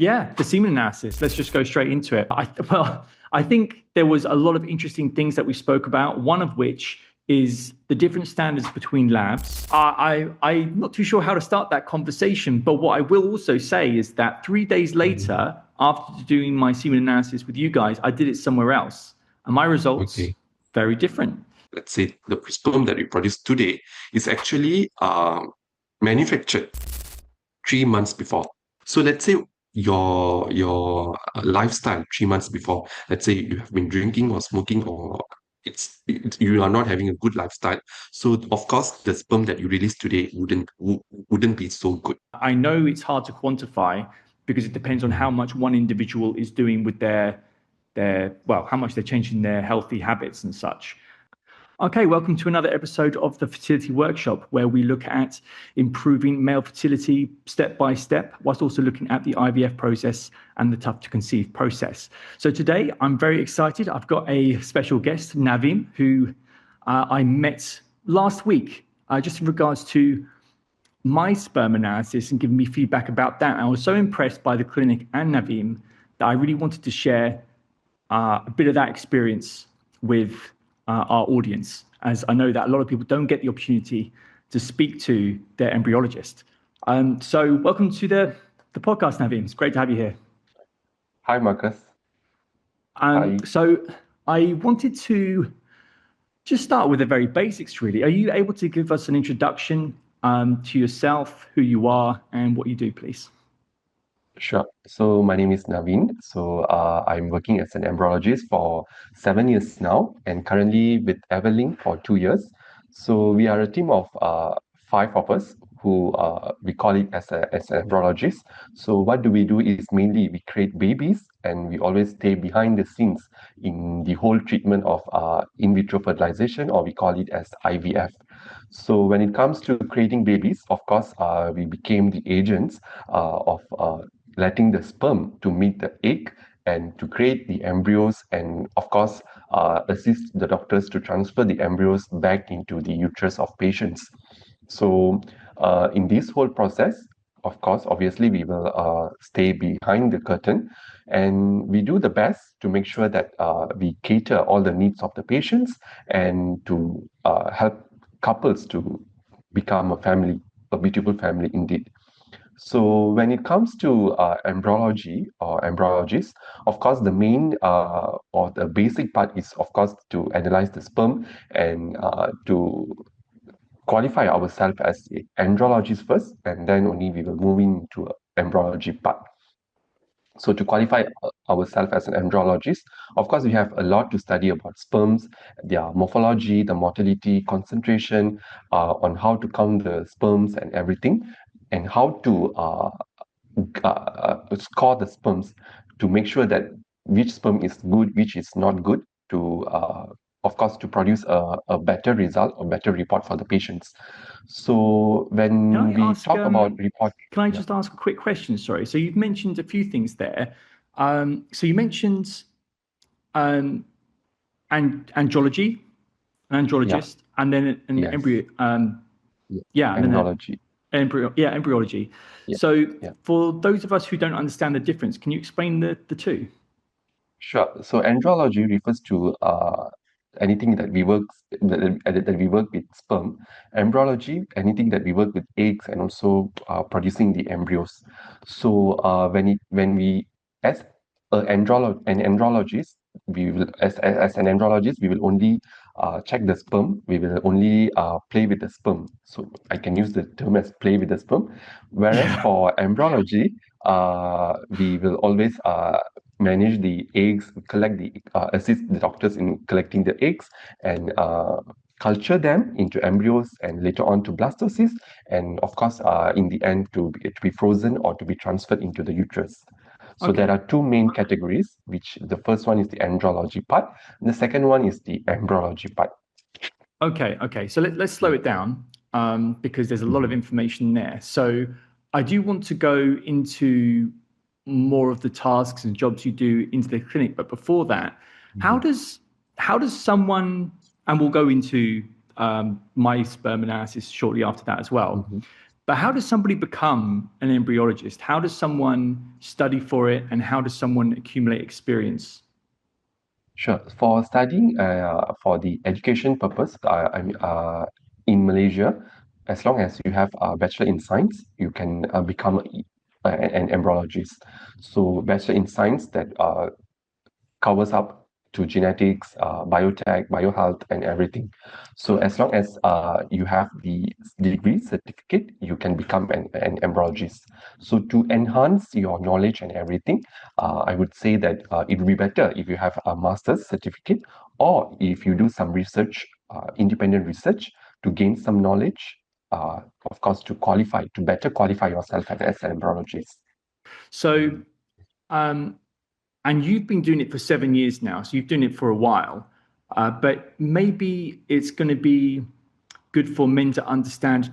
Yeah, the semen analysis. Let's just go straight into it. I think there was a lot of interesting things that we spoke about, one of which is the different standards between labs. I'm not too sure how to start that conversation, but what I will also say is that 3 days later, after doing my semen analysis with you guys, I did it somewhere else. And my results, very different. Let's say the sperm that we produce today is actually manufactured 3 months before. So let's say your lifestyle 3 months before, let's say you have been drinking or smoking, or you are not having a good lifestyle. So of course the sperm that you release today wouldn't be so good. I know it's hard to quantify because it depends on how much one individual is doing with how much they're changing their healthy habits and such. Okay, welcome to another episode of the Fertility Workshop, where we look at improving male fertility step by step, whilst also looking at the IVF process and the tough to conceive process. So today, I'm very excited. I've got a special guest, Naveen, who I met last week, just in regards to my sperm analysis and giving me feedback about that. I was so impressed by the clinic and Naveen that I really wanted to share a bit of that experience with our audience, as I know that a lot of people don't get the opportunity to speak to their embryologist. So welcome to the podcast, Naveen. It's great to have you here. Hi, Marcus. Hi. So I wanted to just start with the very basics, really. Are you able to give us an introduction to yourself, who you are, and what you do, please? Sure. So my name is Naveen. So I'm working as an embryologist for 7 years now, and currently with Everlink for 2 years. So we are a team of 5 of us who we call it as an embryologist. So what do we do is mainly we create babies, and we always stay behind the scenes in the whole treatment of in vitro fertilization, or we call it as IVF. So when it comes to creating babies, of course, we became the agents of letting the sperm to meet the egg and to create the embryos, and of course assist the doctors to transfer the embryos back into the uterus of patients. So in this whole process, of course, obviously we will stay behind the curtain, and we do the best to make sure that we cater all the needs of the patients and to help couples to become a family, a beautiful family indeed. So when it comes to embryology or embryologists, of course, the main or the basic part is, of course, to analyze the sperm and to qualify ourselves as embryologists first, and then only we will move into embryology part. So to qualify ourselves as an embryologist, of course, we have a lot to study about sperms, their morphology, the motility, concentration, on how to count the sperms and everything, and how to score the sperms to make sure that which sperm is good, which is not good, to of course to produce a better result or better report for the patients. So when we talk about report, can I just ask a quick question? Sorry. So you've mentioned a few things there. So you mentioned andrology, an andrologist, and then an embryo. Embryology. Embryology. Yeah. So for those of us who don't understand the difference, can you explain the two? Sure. So andrology refers to anything that we work with sperm. Embryology, anything that we work with eggs and also producing the embryos. So when we as an andrologist, we will as an andrologist we will only check the sperm. We will only play with the sperm. So I can use the term as play with the sperm. Whereas for embryology, we will always manage the eggs, assist the doctors in collecting the eggs, and culture them into embryos, and later on to blastocysts, and of course in the end to be frozen or to be transferred into the uterus. So there are two main categories, which the first one is the andrology part, and the second one is the embryology part. Okay. So let's slow it down because there's a lot of information there. So I do want to go into more of the tasks and jobs you do into the clinic, but before that, how does someone, and we'll go into my sperm analysis shortly after that as well. But how does somebody become an embryologist? How does someone study for it, and how does someone accumulate experience? Sure. For studying, for the education purpose, in Malaysia, as long as you have a Bachelor in Science, you can become an embryologist. So Bachelor in Science that covers up to genetics, biotech, biohealth, and everything. So as long as you have the degree certificate, you can become an embryologist. So to enhance your knowledge and everything, I would say that it would be better if you have a master's certificate, or if you do some research, independent research, to gain some knowledge, of course, to better qualify yourself as an embryologist. So, and you've been doing it for 7 years now, so you've done it for a while. But maybe it's going to be good for men to understand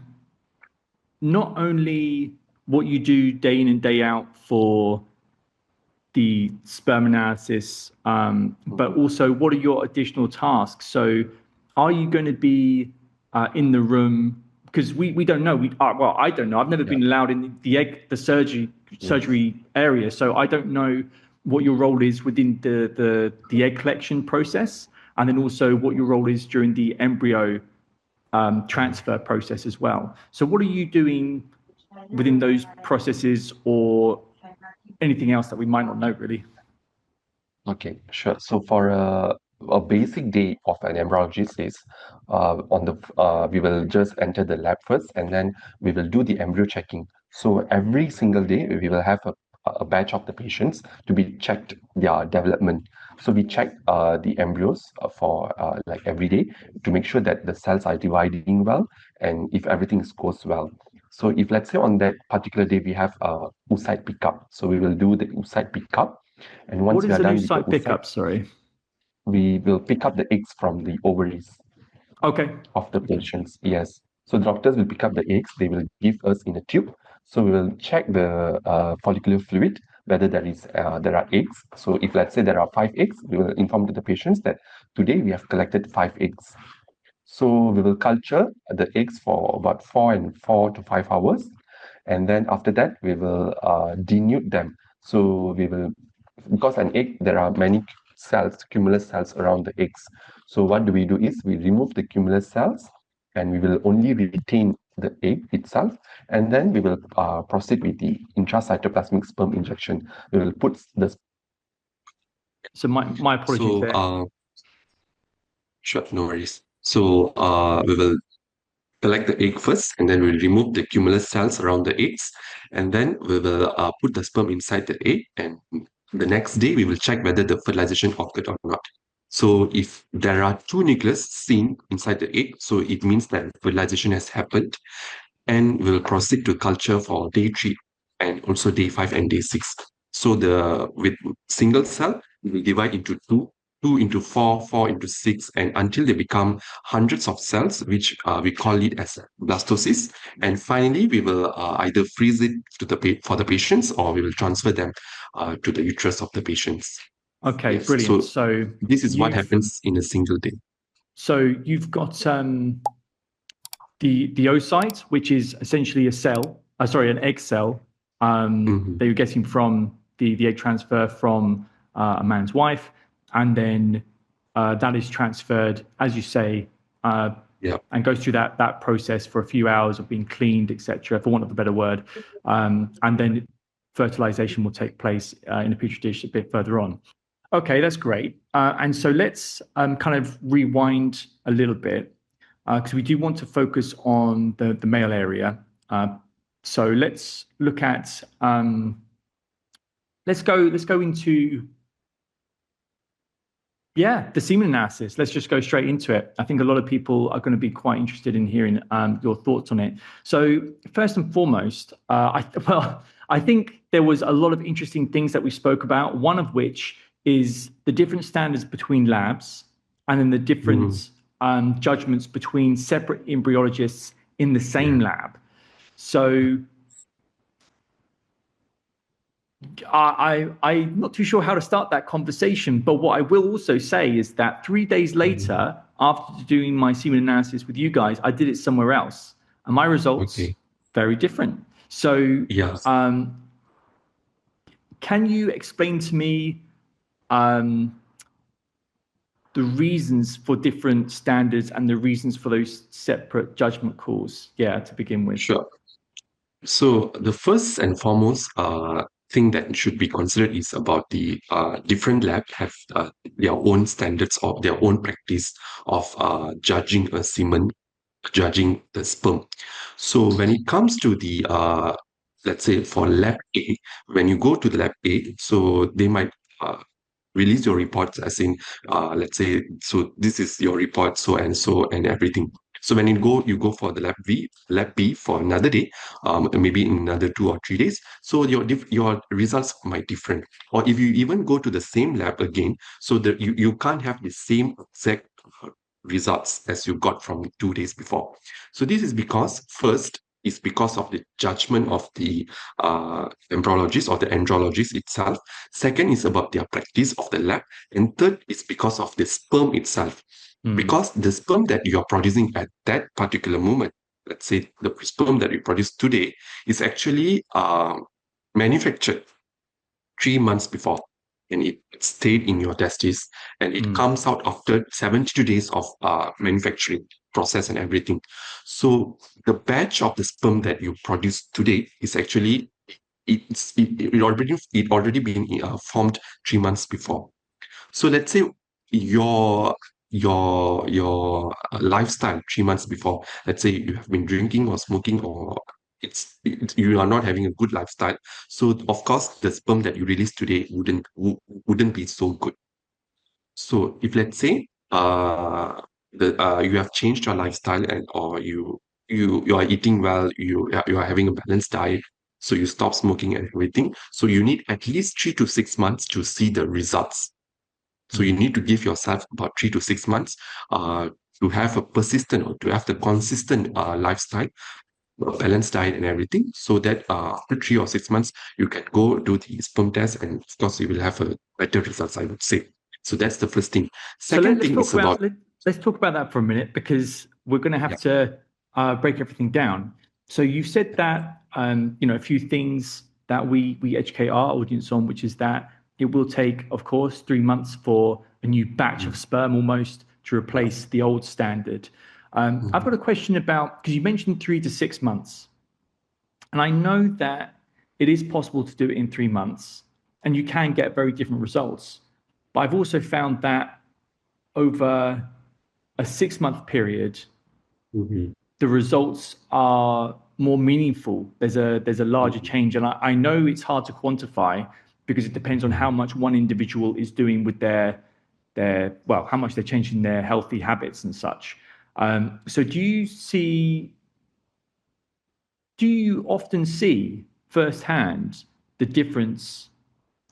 not only what you do day in and day out for the sperm analysis, but also what are your additional tasks. So are you going to be in the room? Because we don't know. Well, I don't know. I've never been allowed in the surgery area, so I don't know what your role is within the egg collection process, and then also what your role is during the embryo transfer process as well. So what are you doing within those processes, or anything else that we might not know really? Okay, sure. So for a basic day of an embryologist is we will just enter the lab first, and then we will do the embryo checking. So every single day we will have a batch of the patients to be checked their development. So we check the embryos for like every day to make sure that the cells are dividing well, and if everything goes well. So if, let's say, on that particular day we have a oocyte pickup, so we will do the oocyte pickup. And once What we is are an done with the oocyte pickup? Sorry. we will pick up the eggs from the ovaries Okay. of the patients. Yes. So the doctors will pick up the eggs. They will give us in a tube. So we will check the follicular fluid, whether there are eggs. So if, let's say, there are 5 eggs, we will inform to the patients that today we have collected 5 eggs. So we will culture the eggs for about 4 to 5 hours. And then after that, we will denude them. So we will, because an egg, there are many cells, cumulus cells around the eggs. So what do we do is we remove the cumulus cells, and we will only retain the egg itself. And then we will proceed with the intracytoplasmic sperm injection. We will put the... So my apologies there. Sure, no worries. So we will collect the egg first, and then we'll remove the cumulus cells around the eggs, and then we will put the sperm inside the egg, and the next day we will check whether the fertilization occurred or not. So if there are 2 nucleus seen inside the egg, so it means that fertilization has happened, and we'll proceed to culture for day 3 and also day 5 and day 6. So with single cell, we will divide into 2 into 4, 4 into 6, and until they become hundreds of cells, which we call it as blastocysts. And finally, we will either freeze it for the patients, or we will transfer them to the uterus of the patients. Okay, Yes. brilliant. So this is what happens in a single day. So you've got the oocyte, which is essentially an egg cell that you're getting from the egg transfer from a man's wife, and then that is transferred, as you say, and goes through that process for a few hours of being cleaned, etc., for want of a better word, and then fertilization will take place in a petri dish a bit further on. Okay, that's great. And so let's kind of rewind a little bit, because we do want to focus on the male area. So let's look at let's go into the semen analysis. Let's just go straight into it. I think a lot of people are going to be quite interested in hearing your thoughts on it. So first and foremost, I think there was a lot of interesting things that we spoke about, one of which is the different standards between labs, and then the different judgments between separate embryologists in the same lab. So I'm not too sure how to start that conversation, but what I will also say is that 3 days later, after doing my semen analysis with you guys, I did it somewhere else, and my results very different. So, Yes. can you explain to me the reasons for different standards and the reasons for those separate judgment calls? Yeah, to begin with. Sure. So the first and foremost thing that should be considered is about the different lab have their own standards or their own practice of judging a semen, judging the sperm. So when it comes to the let's say for lab A, when you go to the lab A, so they might release your reports as in let's say, so this is your report, so and everything. So when you go for the lab B for another day, maybe in another 2 or 3 days, so your results might different. Or if you even go to the same lab again, so that you can't have the same exact results as you got from 2 days before. So this is because first is because of the judgment of the embryologist or the andrologist itself. Second is about their practice of the lab. And third is because of the sperm itself. Because the sperm that you are producing at that particular moment, let's say the sperm that you produce today, is actually manufactured 3 months before, and it stayed in your testes, and it comes out after 72 days of manufacturing process and everything. So the batch of the sperm that you produce today is actually it already been formed 3 months before. So let's say your lifestyle 3 months before, let's say you have been drinking or smoking, or you are not having a good lifestyle. So of course the sperm that you release today wouldn't be so good. So if let's say you have changed your lifestyle, and or you are eating well, you are having a balanced diet, so you stop smoking and everything. So you need at least 3 to 6 months to see the results. So you need to give yourself about 3 to 6 months to have a persistent or to have the consistent lifestyle, a balanced diet and everything, so that after 3 or 6 months, you can go do the sperm test, and of course you will have a better results, I would say. So that's the first thing. So Second let's thing talk is about, let's talk about that for a minute, because we're going to have to break everything down. So you've said that a few things that we educate our audience on, which is that it will take, of course, 3 months for a new batch of sperm almost to replace the old standard. I've got a question about, because you mentioned 3 to 6 months, and I know that it is possible to do it in 3 months, and you can get very different results. But I've also found that over a 6 month period, the results are more meaningful. There's a larger change, and I know it's hard to quantify because it depends on how much one individual is doing with their how much they're changing their healthy habits and such. So do you often see firsthand the difference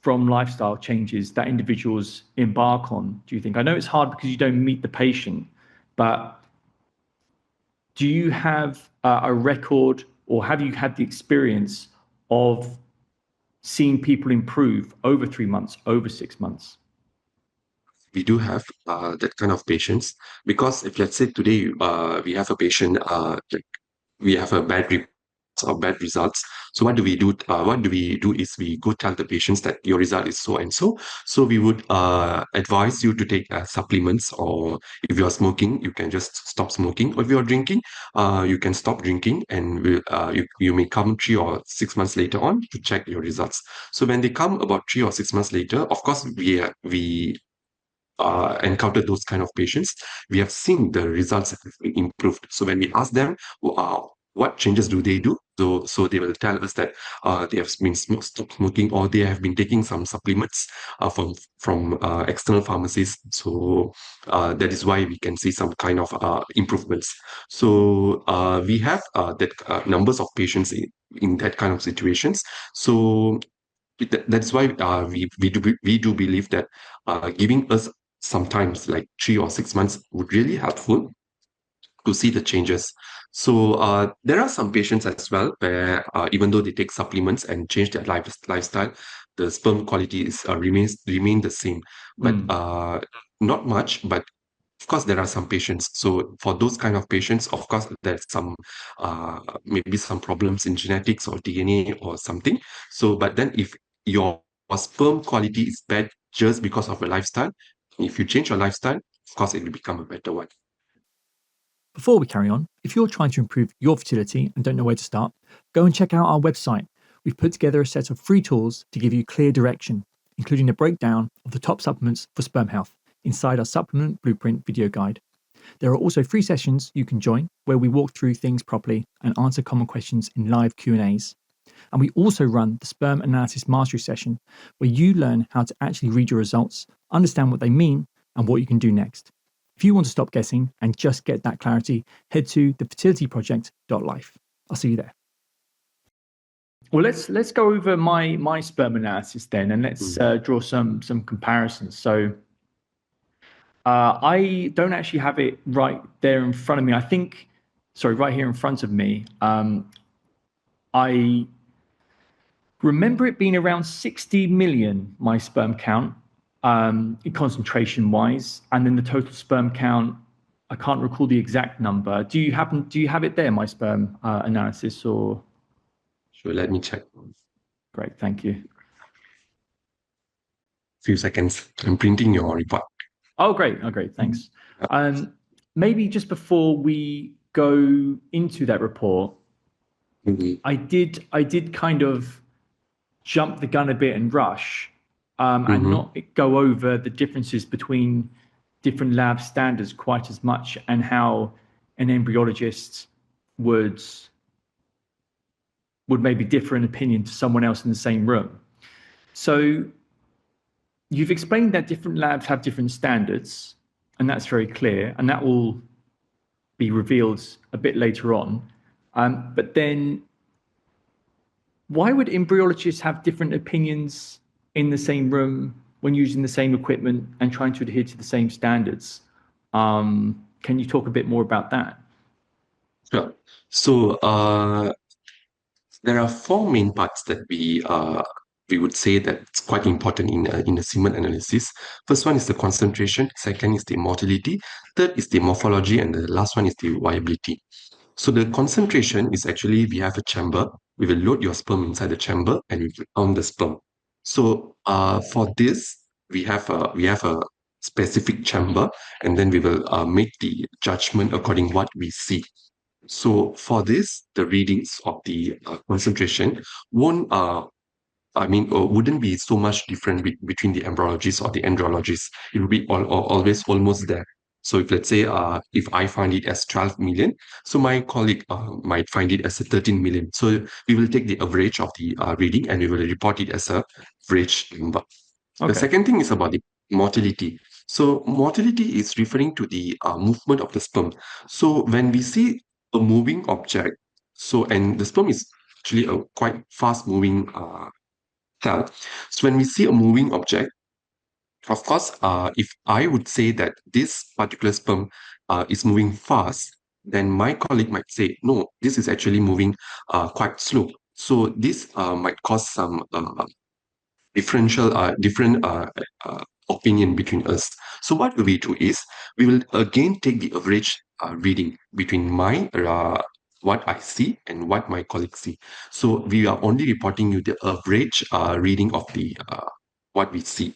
from lifestyle changes that individuals embark on, do you think? I know it's hard because you don't meet the patient, but do you have a record, or have you had the experience of seeing people improve over 3 months, over 6 months? we do have that kind of patients, because if let's say today we have a patient, like we have a bad report or bad results. So what do we do? What do we do is we go tell the patients that your result is so and so. So we would advise you to take supplements, or if you are smoking, you can just stop smoking. Or if you are drinking, you can stop drinking, and you may come 3 or 6 months later on to check your results. So when they come about 3 or 6 months later, of course we encounter those kind of patients, we have seen the results have improved. So when we ask them, what changes do they do? So they will tell us that they have been stopped smoking, or they have been taking some supplements from external pharmacies. So that is why we can see some kind of improvements. So we have that numbers of patients in that kind of situations. So that's why we do believe that giving us sometimes like 3 or 6 months would really helpful to see the changes. So there are some patients as well where even though they take supplements and change their lifestyle, the sperm quality is remain the same, but not much. But Of course, there are some patients. So for those kind of patients, of course, there's some maybe some problems in genetics or DNA or something. So, but then if your sperm quality is bad just because of your lifestyle, if you change your lifestyle, of course, it will become a better one. Before we carry on, if you're trying to improve your fertility and don't know where to start, go and check out our website. We've put together a set of free tools to give you clear direction, including a breakdown of the top supplements for sperm health inside our supplement blueprint video guide. There are also free sessions you can join where we walk through things properly and answer common questions in live Q&As. And we also run the sperm analysis mastery session where you learn how to actually read your results, understand what they mean, and what you can do next. If you want to stop guessing and just get that clarity, head to thefertilityproject.life. I'll see you there. Well, let's go over my sperm analysis then, and let's draw some comparisons. So I don't actually have it right there in front of me. Right here in front of me. I remember it being around 60 million, my sperm count, concentration wise, and then the total sperm count, I can't recall the exact number. Do you have it there, my sperm analysis, or? Sure, let me check. Great, thank you. Few seconds. I'm printing your report. Oh, great, thanks. Maybe just before we go into that report, I did kind of jump the gun a bit and rush, and not go over the differences between different lab standards quite as much, and how an embryologist would maybe differ in opinion to someone else in the same room. So you've explained that different labs have different standards, and that's very clear, and that will be revealed a bit later on. But then why would embryologists have different opinions in the same room when using the same equipment and trying to adhere to the same standards? Can you talk a bit more about that? Sure. So there are four main parts that we would say that it's quite important in the semen analysis. First one is the concentration, second is the motility, third is the morphology, and the last one is the viability. So the concentration is actually, we have a chamber. We will load your sperm inside the chamber and we will count the sperm. So for this, we have a specific chamber, and then we will make the judgment according what we see. So for this, the readings of the concentration wouldn't be so much different between the embryologist or the andrologist. It will be always almost there. So if let's say if I find it as 12 million, so my colleague might find it as a 13 million. So we will take the average of the reading and we will report it as a average number. The second thing is about the motility. So motility is referring to the movement of the sperm. So when we see a moving object, and the sperm is actually a quite fast moving cell. So when we see a moving object, of course, if I would say that this particular sperm is moving fast, then my colleague might say, no, this is actually moving quite slow. So this might cause some different opinion between us. So what we do is we will again take the average reading between my what I see and what my colleagues see. So we are only reporting you the average reading of the what we see.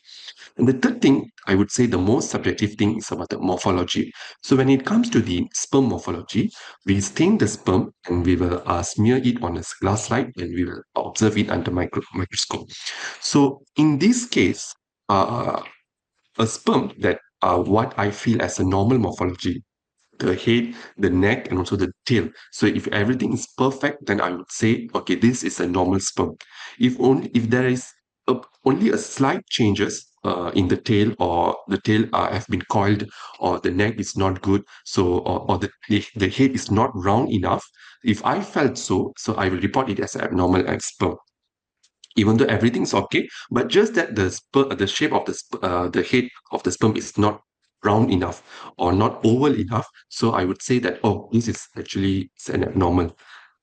And the third thing, I would say the most subjective thing is about the morphology. So when it comes to the sperm morphology, we stain the sperm and we will smear it on a glass slide and we will observe it under microscope. So in this case, a sperm that what I feel as a normal morphology, the head, the neck, and also the tail. So if everything is perfect, then I would say, okay, this is a normal sperm. If there is only a slight changes in the tail, or the tail have been coiled, or the neck is not good, so or the head is not round enough. If I felt so I will report it as abnormal sperm. Even though everything's okay, but just that the shape of the head of the sperm is not round enough or not oval enough. So I would say that, oh, this is actually an abnormal.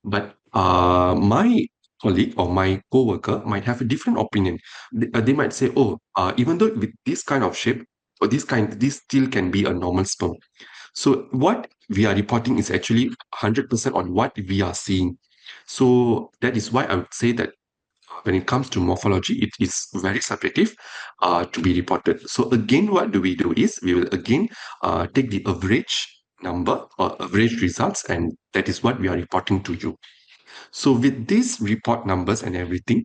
But my colleague or my coworker might have a different opinion. They might say, oh, even though with this kind of shape, or this still can be a normal sperm. So what we are reporting is actually 100% on what we are seeing. So that is why I would say that when it comes to morphology, it is very subjective to be reported. So again, what do we do is we will again take the average number or average results, and that is what we are reporting to you. So with these report numbers and everything,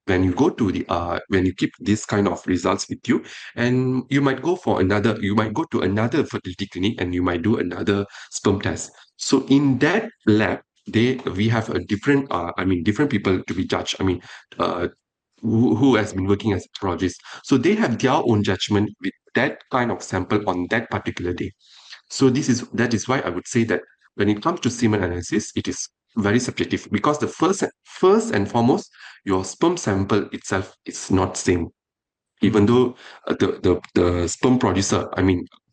when you go to the when you keep this kind of results with you, and you might go to another fertility clinic and you might do another sperm test. So in that lab, we have a different different people to be judged. Uh, who has been working as a pathologist. So they have their own judgment with that kind of sample on that particular day. So that is why I would say that when it comes to semen analysis, it is very subjective, because the first and foremost, your sperm sample itself is not same. Even though the sperm producer,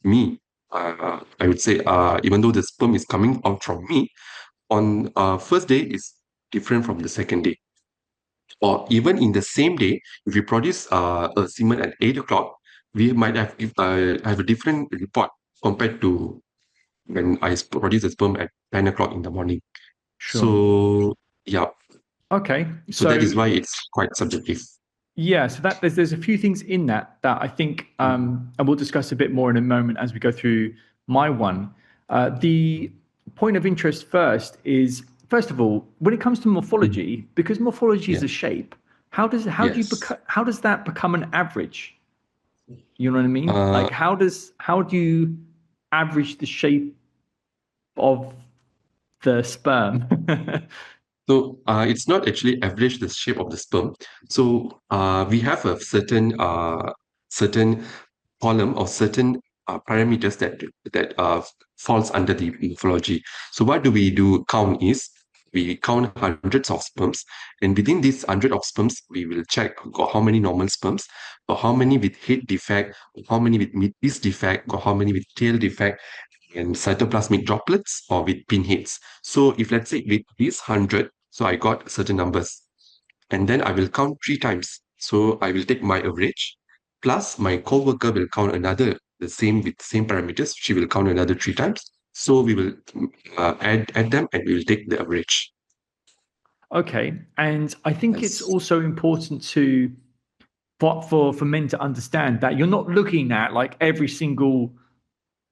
me, I would say, even though the sperm is coming out from me on first day is different from the second day, or even in the same day, if you produce a semen at 8 o'clock, we might have a different report compared to when I produce the sperm at 10 o'clock in the morning. Sure. So, yeah. Okay. So that is why it's quite subjective. Yeah, so that there's a few things in that I think, and we'll discuss a bit more in a moment as we go through my one. The point of interest first is, first of all, when it comes to morphology, because morphology is a shape, how does that become an average? You know what I mean? Like how do you average the shape of the sperm? So it's not actually average the shape of the sperm. So we have a certain column or certain parameters that falls under the morphology. So what do we do? Count is we count hundreds of sperms, and within these hundred of sperms, we will check how many normal sperms, or how many with head defect, or how many with midpiece defect, or how many with tail defect, and cytoplasmic droplets, or with pinheads. So if let's say with these 100, so I got certain numbers, and then I will count 3 times. So I will take my average, plus my coworker will count another, the same with same parameters. She will count another 3 times. So we will add them, and we will take the average. Okay, and I think it's Yes. also important for men to understand that you're not looking at like every single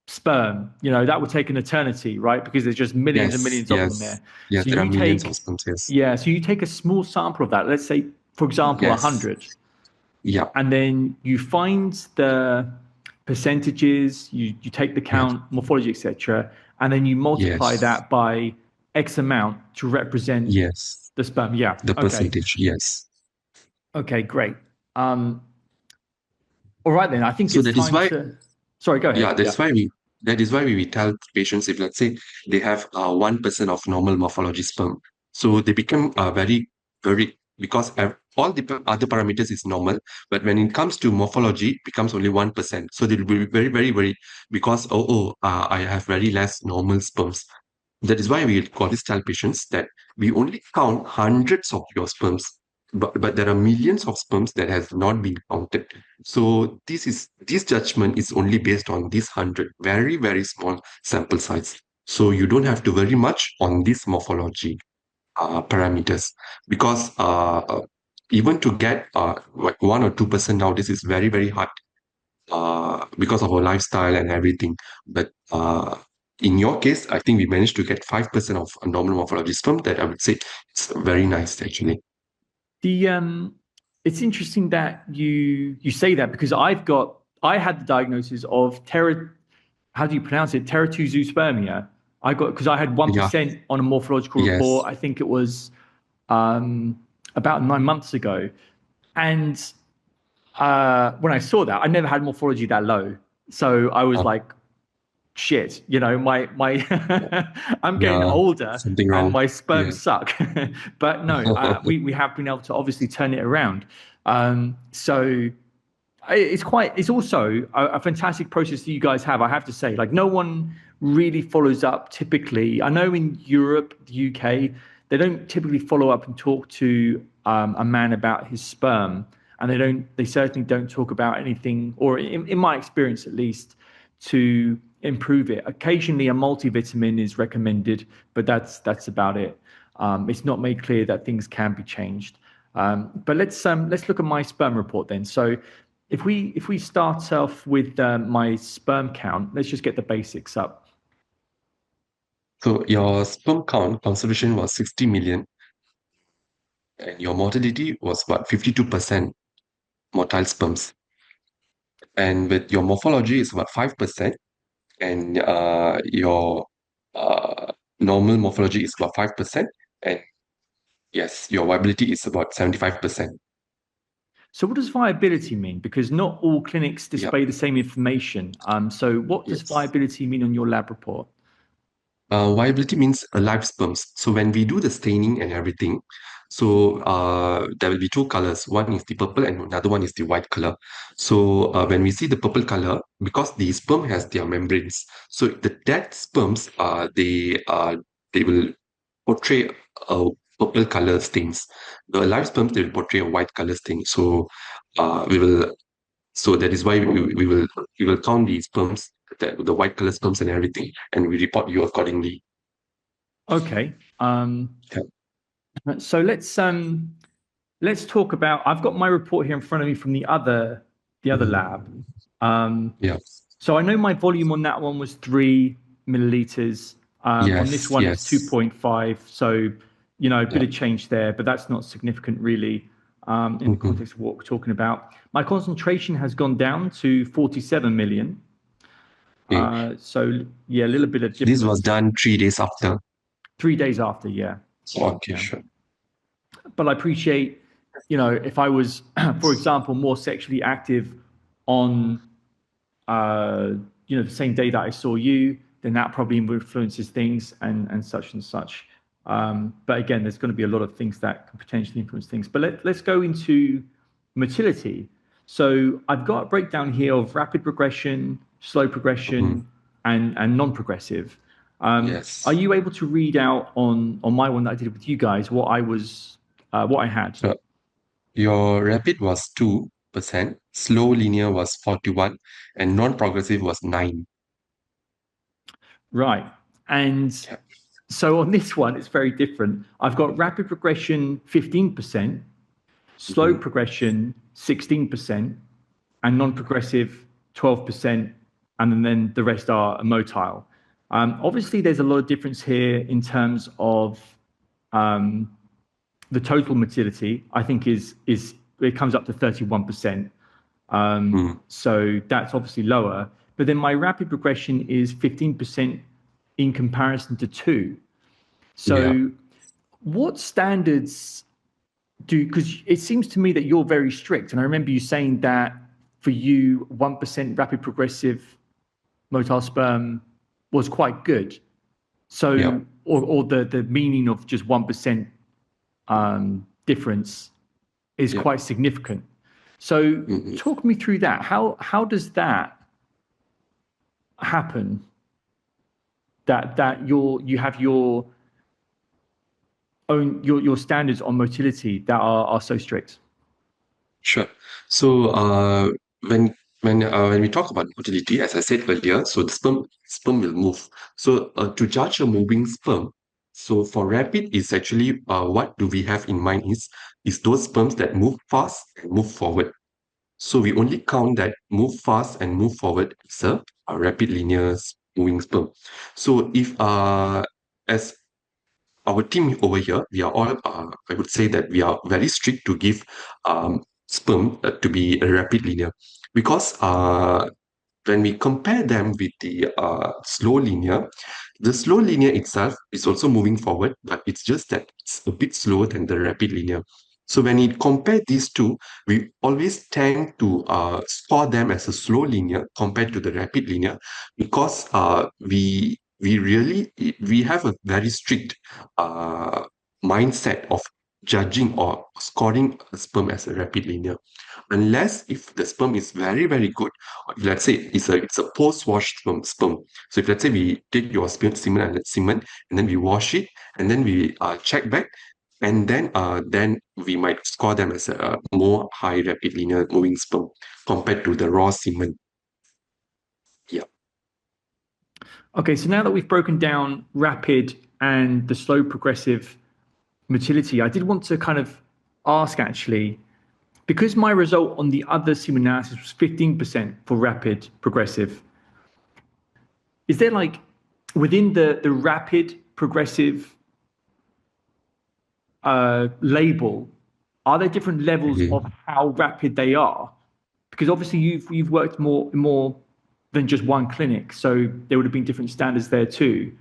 sperm. That would take an eternity, right? Because there's just millions and Yes, millions of them there. yes, yes. So There are you millions of take, sperms. Yes, yeah, so you take a small sample of that. Let's say, for example, yes, 100, yeah, and then you find the percentages, you take the yes, count, morphology, etc., and then you multiply yes, that by X amount to represent yes. the sperm. Yeah. The Okay. percentage, yes. Okay, great. Um, all right then. I think So it's that is time why, to. Sorry, go yeah, ahead. Yeah. that is why we tell patients, if let's say they have 1% of normal morphology sperm, so they become very, because all the other parameters is normal, but when it comes to morphology, it becomes only 1%. So they'll be very, very, very, because I have very less normal sperms. That is why we always tell patients that we only count hundreds of your sperms, but there are millions of sperms that has not been counted. So this judgment is only based on this 100, very, very small sample size. So you don't have to worry much on this morphology parameters, because even to get like 1 or 2% now, this is very, very hard because of our lifestyle and everything. But in your case, I think we managed to get 5% of a normal morphology sperm. That I would say it's very nice, actually. The it's interesting that you say that because I had the diagnosis of how do you pronounce it, teratozospermia. I got because I had Yeah. 1% on a morphological report. Yes. I think it was about 9 months ago, and when I saw that, I never had morphology that low. So I was Uh, like, shit, my I'm getting yeah. older Something and wrong. my sperm Yeah. suck. But no, we have been able to obviously turn it around. So it's also a fantastic process that you guys have. I have to say, like no one really follows up typically. I know in Europe, the UK, they don't typically follow up and talk to a man about his sperm. and they certainly don't talk about anything, or in my experience at least, to improve it. Occasionally a multivitamin is recommended, but that's about it. It's not made clear that things can be changed. But let's look at my sperm report then. So if we start off with my sperm count, let's just get the basics up. So your sperm count conservation was 60 million, and your mortality was about 52% motile sperms. And with your morphology is about 5%, and your normal morphology is about 5%, and yes, your viability is about 75%. So what does viability mean? Because not all clinics display the same information. So what does viability mean on your lab report? Viability means live sperms. So when we do the staining and everything, so there will be two colors. One is the purple and another one is the white color. So when we see the purple color, because the sperm has their membranes, so the dead sperms, they will portray a purple color stains. The live sperms, they will portray a white color stain. So so that is why we will count the sperms, the white color sperms and everything, and we report you accordingly. Okay. So let's talk about. I've got my report here in front of me from the other lab. So I know my volume on that one was 3 milliliters. On this one, it's 2.5. So a bit of change there, but that's not significant really in the context of what we're talking about. My concentration has gone down to 47 million. So yeah, a little bit of difference. This was done 3 days after. 3 days after, yeah. Okay, sure. But I appreciate, if I was, for example, more sexually active on, the same day that I saw you, then that probably influences things and such and such. But again, there's going to be a lot of things that can potentially influence things. But let's go into motility. So I've got a breakdown here of rapid progression, slow progression, and non-progressive. Are you able to read out on my one that I did with you guys what I had? So your rapid was 2%, slow linear was 41, and non-progressive was 9. Right. And so on this one, it's very different. I've got rapid progression 15%, slow progression 16%, and non-progressive 12%, and then the rest are motile. Obviously, there's a lot of difference here in terms of the total motility. I think it comes up to 31%. So that's obviously lower. But then my rapid progression is 15% in comparison to 2. So what standards because it seems to me that you're very strict. And I remember you saying that for you, 1% rapid progressive motile sperm was quite good. So, or the meaning of just 1% difference is quite significant. So talk me through that. How does that happen? That you have your own your standards on motility that are so strict? Sure. So when we talk about motility, as I said earlier, so the sperm will move. So to judge a moving sperm, so for rapid is actually what do we have in mind is those sperms that move fast and move forward. So we only count that move fast and move forward as a rapid linear moving sperm. So if as our team over here, we are all, I would say that we are very strict to give sperm to be a rapid linear because when we compare them with the slow linear, the slow linear itself is also moving forward, but it's just that it's a bit slower than the rapid linear. So when we compare these two, we always tend to score them as a slow linear compared to the rapid linear because we have a very strict mindset of judging or scoring a sperm as a rapid linear, unless if the sperm is very very good. Let's say it's a post-wash sperm. So if let's say we take your semen and then we wash it and then we check back, And then we might score them as a more high rapid linear moving sperm compared to the raw semen. Yeah. Okay, so now that we've broken down rapid and the slow progressive motility, I did want to kind of ask actually, because my result on the other semen analysis was 15% for rapid progressive, is there like within the rapid progressive label, are there different levels Mhm. of how rapid they are? Because obviously you've worked more than just one clinic, so there would have been different standards there too.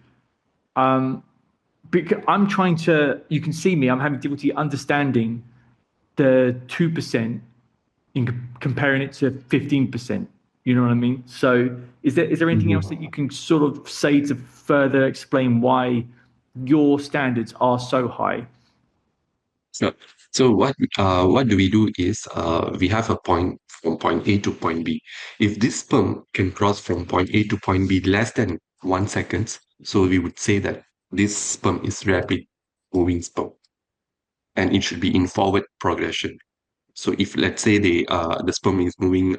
Because I'm trying to, you can see me, I'm having difficulty understanding the 2% in comparing it to 15%. You know what I mean? So is there anything else Mhm. that you can sort of say to further explain why your standards are so high? So, so what do we do is we have a point from point A to point B. If this sperm can cross from point A to point B less than 1 second, so we would say that this sperm is rapid moving sperm, and it should be in forward progression. So if let's say the sperm is moving,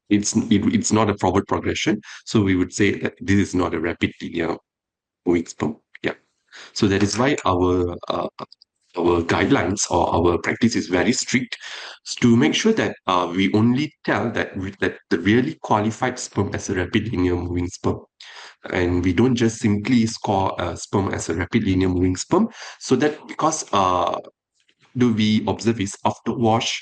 it's not a forward progression. So we would say that this is not a rapid linear moving sperm. Yeah. So that is why our guidelines or our practice is very strict to make sure that we only tell that the really qualified sperm as a rapid linear moving sperm, and we don't just simply score a sperm as a rapid linear moving sperm. So that because do we observe is after wash,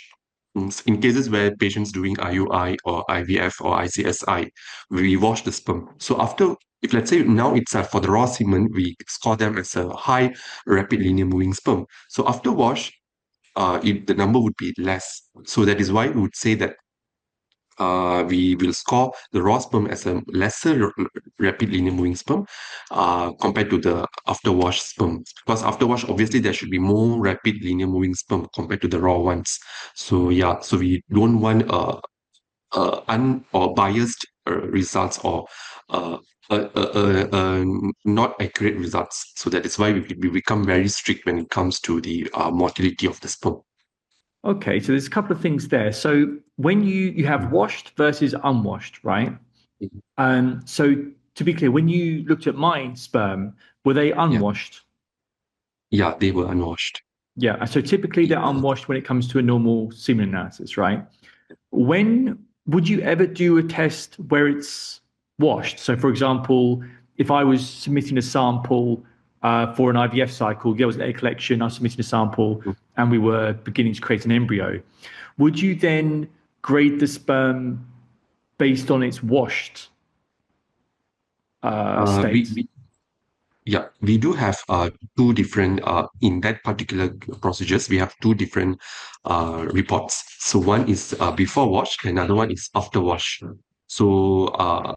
in cases where patients doing IUI or IVF or ICSI, we wash the sperm. So after, if let's say now it's for the raw semen, we score them as a high rapid linear moving sperm. So after wash, the number would be less. So that is why we would say that we will score the raw sperm as a lesser rapid linear moving sperm compared to the after wash sperm. Because after wash, obviously, there should be more rapid linear moving sperm compared to the raw ones. So yeah, so we don't want or biased results or uh, not accurate results. So that is why we become very strict when it comes to the motility of the sperm. Okay, so there's a couple of things there. So when you have washed versus unwashed, right? Mhm. So to be clear, when you looked at my sperm, were they Yeah, unwashed? yeah, they were unwashed. Yeah. So typically they're unwashed when it comes to a normal semen analysis, right? When would you ever do a test where it's washed? So, for example, if I was submitting a sample for an IVF cycle, there was an egg collection, I was submitting a sample, and we were beginning to create an embryo, would you then grade the sperm based on its washed Uh, we, state? we Yeah, we do have two different in that particular procedures. We have two different reports. So one is before wash, another one is after wash. So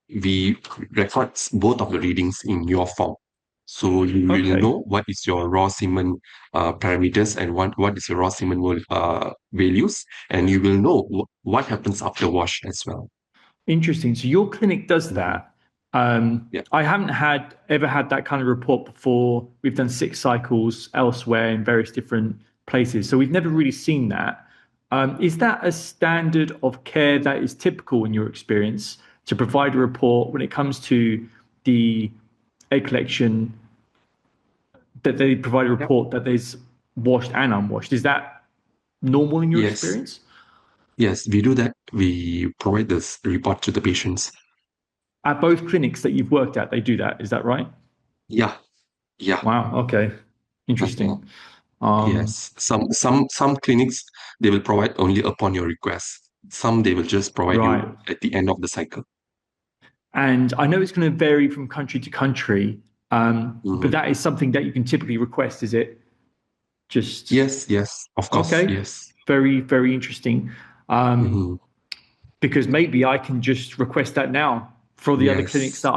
we record both of the readings in your form. So you will Okay, know what is your raw semen parameters and what is your raw semen values, and you will know what happens after wash as well. interesting. So your clinic does Mhm. that. Yeah. I haven't ever had that kind of report before. We've done 6 cycles elsewhere in various different places, so we've never really seen that. Is that a standard of care that is typical in your experience to provide a report when it comes to the egg collection, that they provide a Yep. report that there's washed and unwashed? Is that normal in your Yes. experience? Yes, we do that. We provide this report to the patients. At both clinics that you've worked at, they do that. Is that right? Yeah, yeah. Wow. Okay. Uh-huh. Interesting. Um, Yes. Some clinics they will provide only upon your request. Some they will just provide right. you at the end of the cycle. And I know it's going to vary from country to country, but Mhm. that is something that you can typically request, is it? Just Yes, yes, of course, okay. yes. Very, very interesting. Um, Hmm. because maybe I can just request that now for the other clinics Yes. that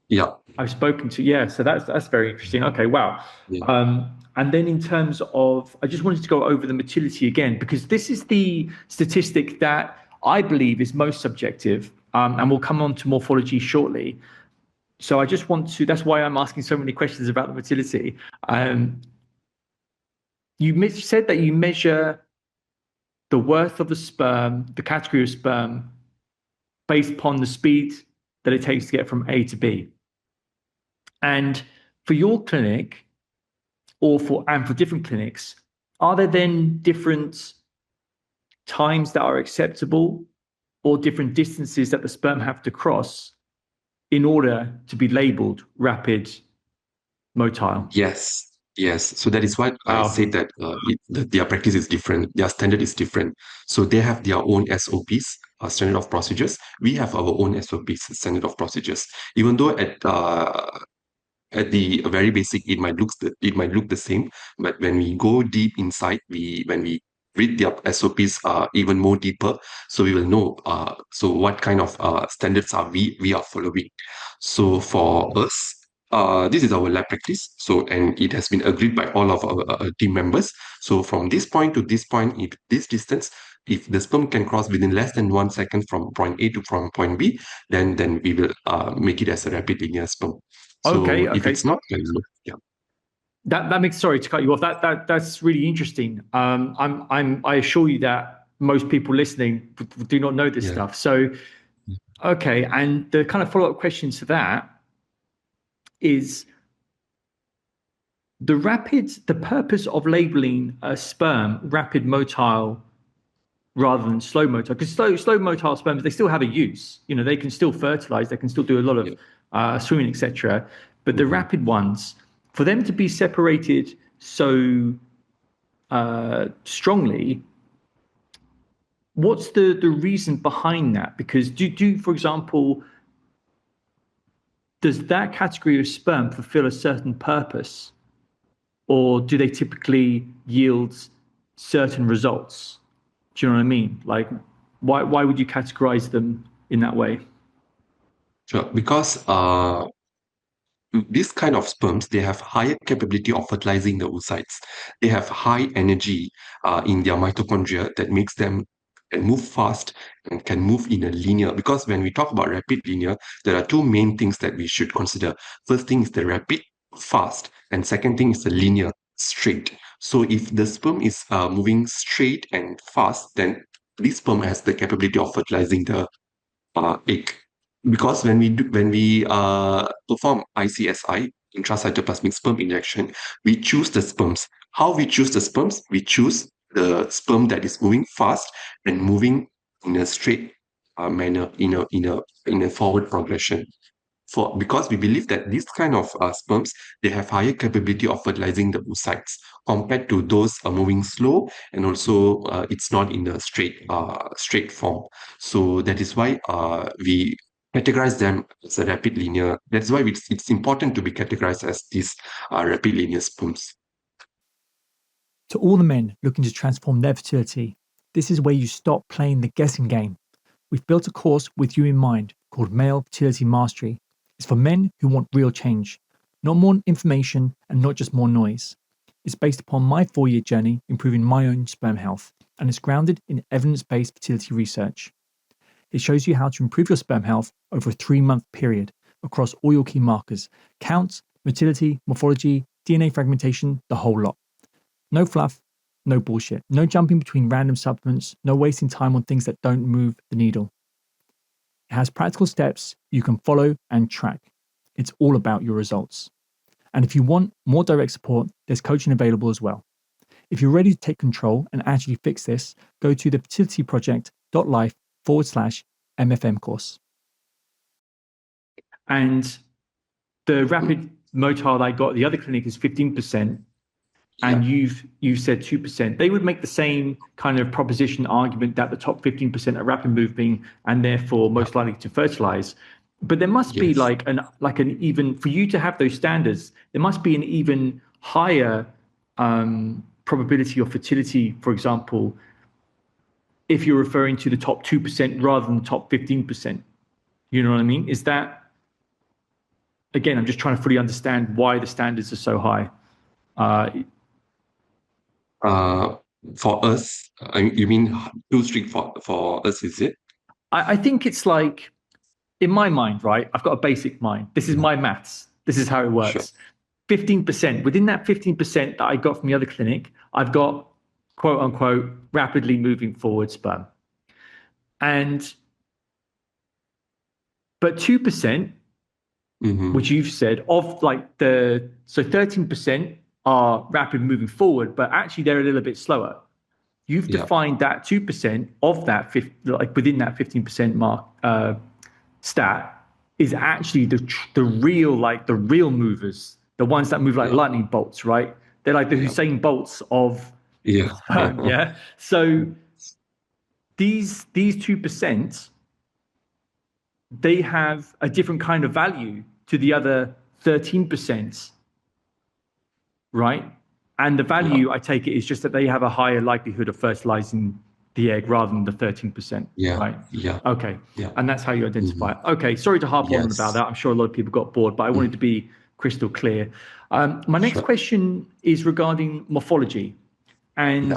Yeah, I've spoken to. Yeah, so that's very interesting. Okay, wow. yeah. And then in terms of, I just wanted to go over the motility again because this is the statistic that I believe is most subjective, and we'll come on to morphology shortly. So I just want to. That's why I'm asking so many questions about the motility. Um, you said that you measure the worth of the sperm, the category of sperm, based upon the speed that it takes to get from A to B. And for your clinic, and for different clinics, are there then different times that are acceptable or different distances that the sperm have to cross in order to be labeled rapid motile? Yes, yes. So that is why I Wow. said that their practice is different, their standard is different. So they have their own SOPs, standard of procedures. We have our own SOPs, standard of procedures. Even though at the very basic, it might look the same, but when we go deep inside, when we read their SOPs even more deeper, so we will know so what kind of standards are we are following. So for us, this is our lab practice. So and it has been agreed by all of our team members. So from this point to this point, if this distance, if the sperm can cross within less than 1 second from point A to from point B, then we will make it as a rapid linear sperm. So Okay, if okay. it's not, then look, yeah. That makes, sorry to cut you off. That's really interesting. I assure you that most people listening do not know this Yeah. stuff. So, okay, and the kind of follow-up question to that is the purpose of labeling a sperm rapid motile rather than slow motile, because slow motile sperms, they still have a use. You know, they can still fertilize, they can still do a lot of swimming, etc. But the rapid ones, for them to be separated so strongly, what's the reason behind that? Because for example, does that category of sperm fulfill a certain purpose, or do they typically yield certain results? Do you know what I mean? Like, why would you categorize them in that way? Sure. Because this kind of sperms, they have higher capability of fertilizing the oocytes. They have high energy in their mitochondria that makes them can move fast and can move in a linear. Because when we talk about rapid linear, there are two main things that we should consider. First thing is the rapid, fast, and second thing is the linear, straight. So if the sperm is moving straight and fast, then this sperm has the capability of fertilizing the egg. Because when we perform ICSI, intracytoplasmic sperm injection, we choose the sperms. How we choose the sperms? We choose the sperm that is moving fast and moving in a straight manner, in a forward progression. Because we believe that these kind of sperms, they have higher capability of fertilizing the oocytes compared to those moving slow, and also it's not in a straight form. So that is why we categorize them as a rapid linear. That's why it's important to be categorized as these rapid linear sperms. To all the men looking to transform their fertility, this is where you stop playing the guessing game. We've built a course with you in mind called Male Fertility Mastery. It's for men who want real change, not more information and not just more noise. It's based upon my 4-year journey improving my own sperm health, and it's grounded in evidence-based fertility research. It shows you how to improve your sperm health over a 3-month period across all your key markers: counts, motility, morphology, DNA fragmentation, the whole lot. No fluff, no bullshit, no jumping between random supplements, no wasting time on things that don't move the needle. It has practical steps you can follow and track. It's all about your results. And if you want more direct support, there's coaching available as well. If you're ready to take control and actually fix this, go to thefertilityproject.life/MFM course. And the rapid motile I got at the other clinic is 15%. And you've said 2%. They would make the same kind of proposition argument that the top 15% are rapid moving and therefore most likely to fertilize. But there must be like an even, for you to have those standards, there must be an even higher probability of fertility, for example, if you're referring to the top 2% rather than the top 15%. You know what I mean? Is that, again, I'm just trying to fully understand why the standards are so high. For us, you mean too strict for us, is it? I think it's like, in my mind, right? I've got a basic mind. This is my maths. This is how it works. Sure. 15%. Within that 15% that I got from the other clinic, I've got quote unquote rapidly moving forward sperm. But 2%, which you've said, of like so 13% are rapid moving forward, but actually they're a little bit slower. You've defined that 2% of that, like within that 15% mark stat, is actually the real movers, the ones that move like lightning bolts, right? They're like the Hussein Bolts of sperm, yeah. So these 2%, they have a different kind of value to the other 13%, right? And the value, I take it, is just that they have a higher likelihood of fertilizing the egg rather than the 13%, right? Yeah. Okay. Yeah. And that's how you identify it. Okay. Sorry to harp on about that. I'm sure a lot of people got bored, but I wanted to be crystal clear. My next question is regarding morphology. And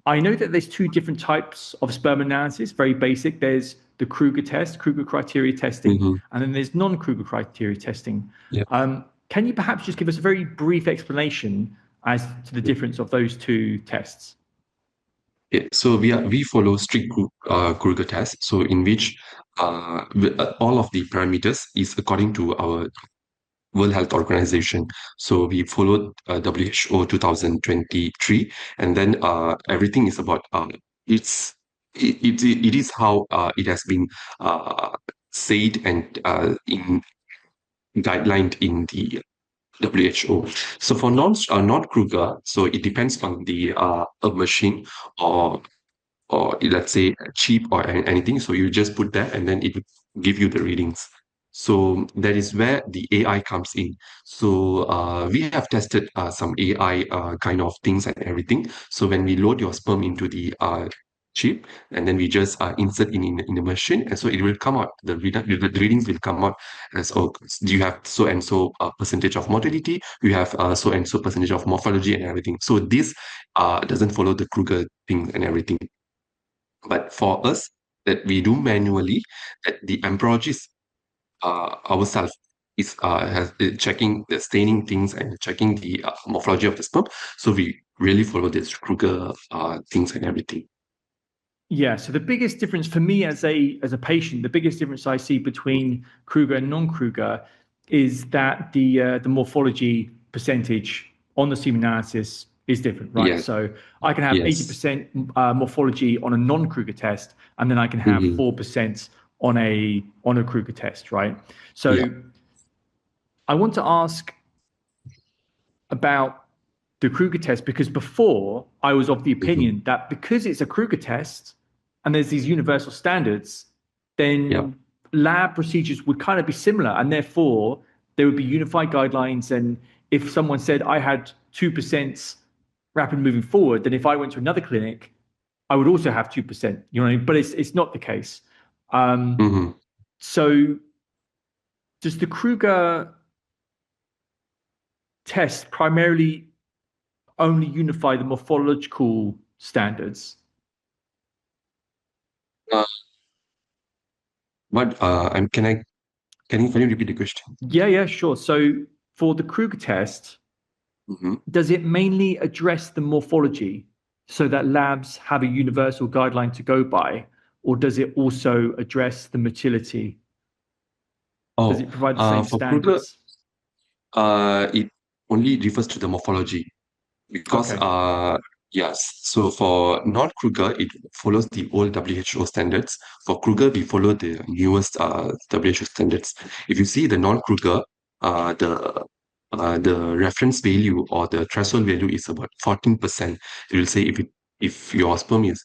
I know that there's two different types of sperm analysis, very basic. There's the Kruger test, Kruger criteria testing, and then there's non-Kruger criteria testing. Can you perhaps just give us a very brief explanation as to the difference of those two tests? Yeah, so we follow strict Kruger test, so in which all of the parameters is according to our World Health Organization. So we followed WHO 2023, and then everything is about it is how it has been said and in guidelined in the WHO. So for not Kruger, so it depends on the a machine or let's say cheap or anything. So you just put that and then it will give you the readings. So that is where the AI comes in. So we have tested some AI kind of things and everything. So when we load your sperm into the chip and then we just insert in the machine, and so it will come out. The readings will come out as, oh, you have so and so percentage of motility, you have so and so percentage of morphology and everything. So this doesn't follow the Kruger thing and everything. But for us, that we do manually, that the embryologist ourselves is checking the staining things and checking the morphology of the sperm. So we really follow this Kruger things and everything. Yeah. So the biggest difference for me as a patient, the biggest difference I see between Kruger and non-Kruger is that the morphology percentage on the semen analysis is different, right? Yes. So I can have 80% morphology on a non-Kruger test, and then I can have 4% on a Kruger test, right? So I want to ask about the Kruger test, because before I was of the opinion that because it's a Kruger test and there's these universal standards, then lab procedures would kind of be similar, and therefore there would be unified guidelines. And if someone said I had 2% rapid moving forward, then if I went to another clinic, I would also have 2%. You know what I mean? But it's not the case. So does the Kruger test primarily only unify the morphological standards? Can you repeat the question? Yeah, sure. So for the Kruger test, does it mainly address the morphology so that labs have a universal guideline to go by, or does it also address the motility? Does it provide the same standards? Kruger, it only refers to the morphology because yes. So for not Kruger, it follows the old WHO standards. For Kruger, we follow the newest WHO standards. If you see the non-Kruger, the reference value or the threshold value is about 14%. It will say if your sperm you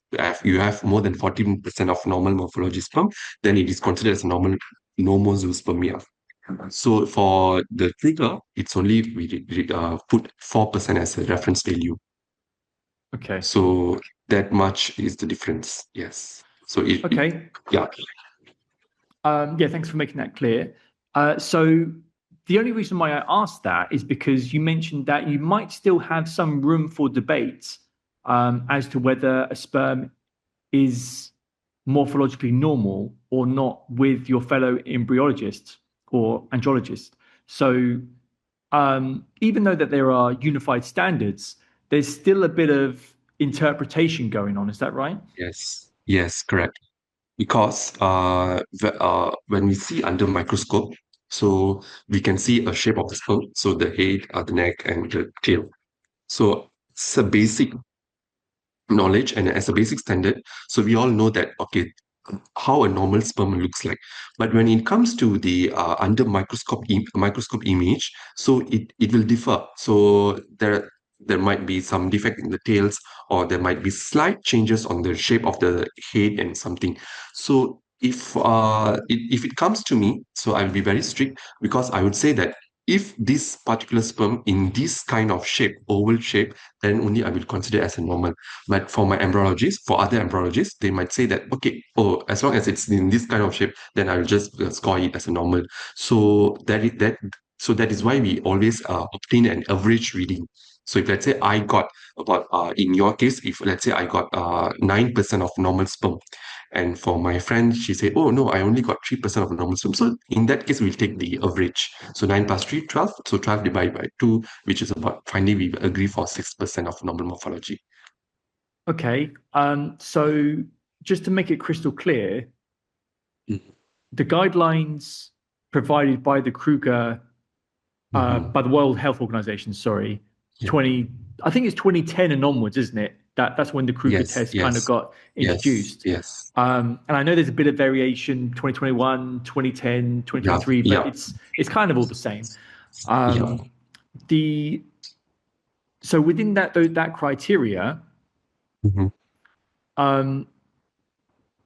have more than 14% of normal morphology sperm, then it is considered as a normozoospermia. So for the Kruger, it's only we put 4% as a reference value. Okay. So that much is the difference. Yes. So yeah, thanks for making that clear. So the only reason why I asked that is because you mentioned that you might still have some room for debate as to whether a sperm is morphologically normal or not with your fellow embryologist or andrologist. So even though that there are unified standards, there's still a bit of interpretation going on. Is that right? Yes, correct. Because when we see under microscope, so we can see a shape of the sperm, so the head, the neck, and the tail. So it's a basic knowledge and as a basic standard. So we all know that, okay, how a normal sperm looks like. But when it comes to the under microscope image, so it will differ. So there might be some defect in the tails, or there might be slight changes on the shape of the head and something. So if it comes to me, so I'll be very strict, because I would say that if this particular sperm in this kind of shape, oval shape, then only I will consider as a normal. But for my embryologists, for other embryologists, they might say that, okay, oh, as long as it's in this kind of shape, then I'll just score it as a normal. So that is why we always obtain an average reading. So if let's say I got about, in your case, if let's say I got 9% of normal sperm, and for my friend, she said, oh no, I only got 3% of normal sperm. So in that case, we'll take the average. So 9 plus 3, 12. So 12 divided by 2, which is about, finally, we agree for 6% of normal morphology. Okay. So just to make it crystal clear, the guidelines provided by the Kruger, by the World Health Organization, sorry, I think it's 2010 and onwards, isn't it? That's when the Kruger test kind of got introduced. Yes. And I know there's a bit of variation, 2021, 2010, 2023, but it's kind of all the same. So within that criteria,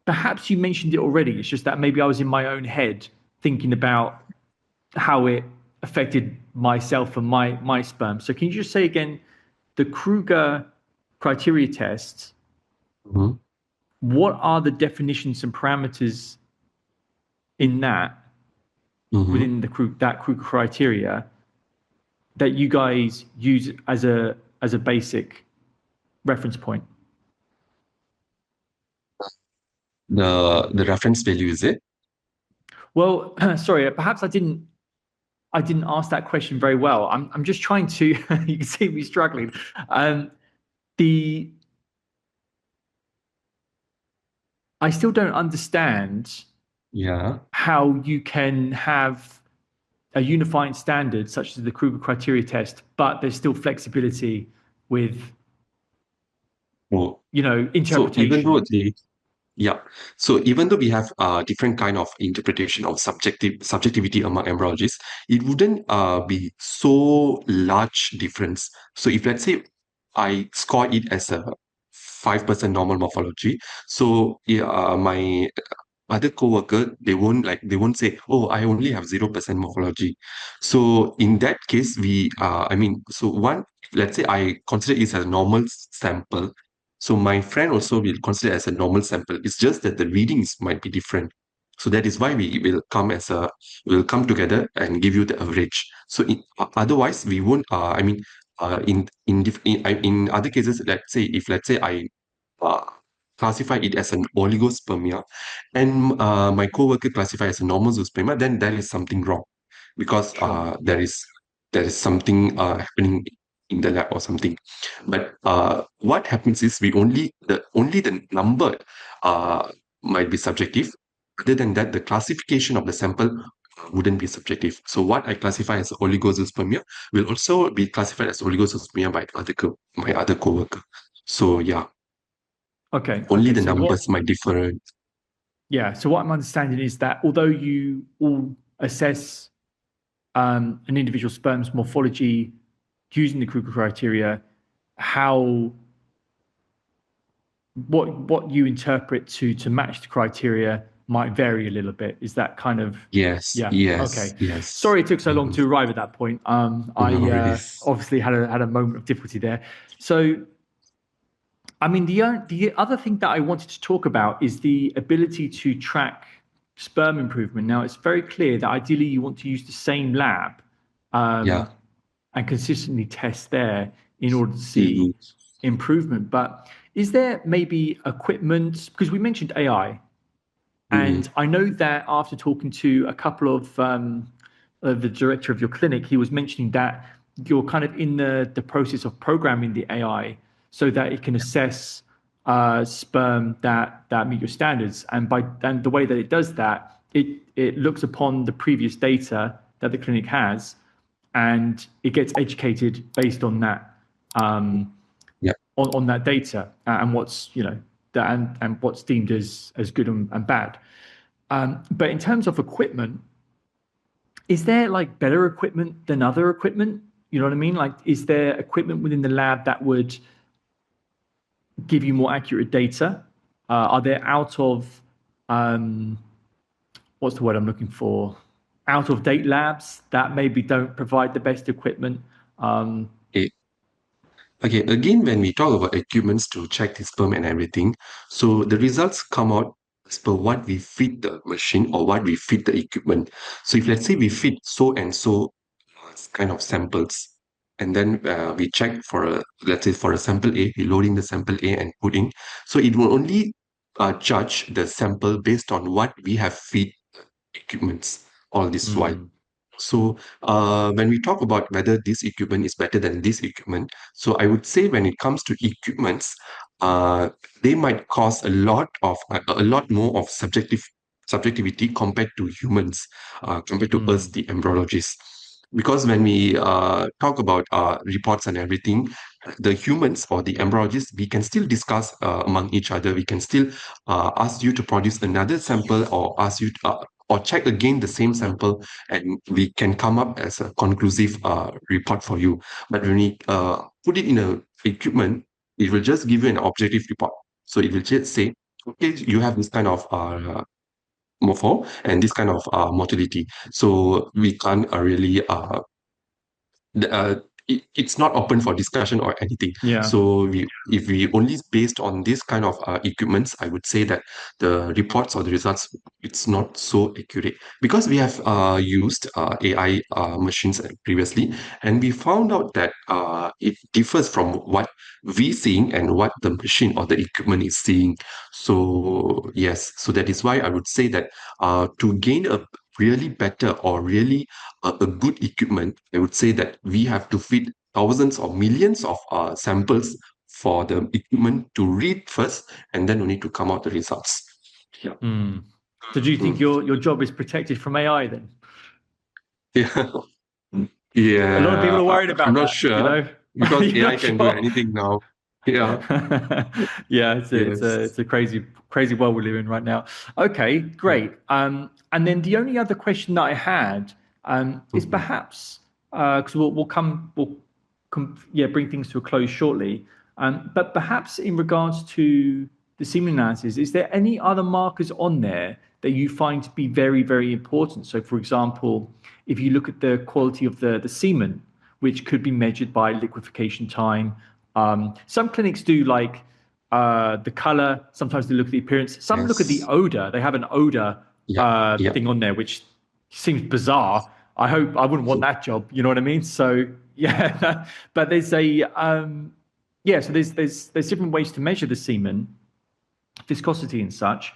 perhaps you mentioned it already. It's just that maybe I was in my own head thinking about how it affected myself and my sperm. So can you just say again, the Kruger criteria tests, what are the definitions and parameters in that, within that Kruger criteria, that you guys use as a basic reference point? The reference value, is it? Well, sorry, perhaps I didn't ask that question very well. I'm just trying to, you can see me struggling. I still don't understand how you can have a unifying standard such as the Kruger criteria test, but there's still flexibility with, interpretation. So even though we have different kind of interpretation of subjectivity among embryologists, it wouldn't be so large difference. So if let's say I score it as a 5% normal morphology, so my other coworker, they won't say, oh, I only have 0% morphology. So in that case, let's say I consider it as a normal sample. So my friend also will consider it as a normal sample. It's just that the readings might be different. So that is why we will come together and give you the average. So otherwise, we won't. In other cases, let's say I classify it as an oligospermia, and my coworker classify as a normal zoospermia, then there is something wrong, because there is something happening in the lab or something. But what happens is only the number might be subjective. Other than that, the classification of the sample wouldn't be subjective. So what I classify as oligozoospermia will also be classified as oligozoospermia by my other coworker. So yeah. Okay. Only the numbers might differ. Yeah. So what I'm understanding is that although you all assess an individual sperm's morphology using the Kruger criteria, what you interpret to match the criteria might vary a little bit. Is that kind of? Yes. Yeah. Yes. Okay. Yes. Sorry it took so long to arrive at that point. I obviously had a moment of difficulty there. So, I mean, the other thing that I wanted to talk about is the ability to track sperm improvement. Now, it's very clear that ideally you want to use the same lab and consistently test there in order to see improvement. But is there maybe equipment? Because we mentioned AI, and I know that after talking to a couple of the director of your clinic, he was mentioning that you're kind of in the process of programming the AI so that it can assess sperm that meet your standards. And the way that it does that, it looks upon the previous data that the clinic has, and it gets educated based on that Yeah. on that data and what's and what's deemed as good and bad. But in terms of equipment, is there like better equipment than other equipment? You know what I mean? Like, is there equipment within the lab that would give you more accurate data? Are there out of what's the word I'm looking for? Out of date labs that maybe don't provide the best equipment? Okay. Okay, again, when we talk about equipments to check the sperm and everything, so the results come out as per what we feed the machine or what we feed the equipment. So if let's say we feed so and so kind of samples, and then we check for let's say for a sample A, we loading the sample A and putting. So it will only judge the sample based on what we have feed equipments all this while. So when we talk about whether this equipment is better than this equipment, so I would say when it comes to equipments, they might cause a lot more of subjectivity compared to humans, compared to us, the embryologists. Because when we talk about reports and everything, the humans or the embryologists, we can still discuss among each other. We can still ask you to produce another sample or ask you to, or check again the same sample, and we can come up as a conclusive report for you. But when we put it in a equipment, it will just give you an objective report. So it will just say, okay, you have this kind of morpho and this kind of motility. So we can't really it's not open for discussion or anything. Yeah. So if we only based on this kind of equipments, I would say that the reports or the results, it's not so accurate, because we have used AI machines previously, and we found out that it differs from what we seeing and what the machine or the equipment is seeing. So yes, so that is why I would say that to gain a really better or really a good equipment, I would say that we have to feed thousands or millions of samples for the equipment to read first, and then we need to come out the results. Yeah. So do you think your job is protected from AI then? Yeah. Yeah. A lot of people are worried about I'm not that, sure, you know? because You're AI not can do sure? anything now. Yeah. Yeah, Yes. it's a crazy world we live in right now. Okay, great. And then the only other question that I had is perhaps because we'll bring things to a close shortly. But perhaps in regards to the semen analysis, is there any other markers on there that you find to be very, very important? So, for example, if you look at the quality of the semen, which could be measured by liquefaction time. Some clinics do like the color. Sometimes they look at the appearance. Some look at the Yes. odor. They have an odor Yeah. Yeah. thing on there, which seems bizarre. I wouldn't want that job. You know what I mean? So yeah, but there's so there's different ways to measure the semen viscosity and such.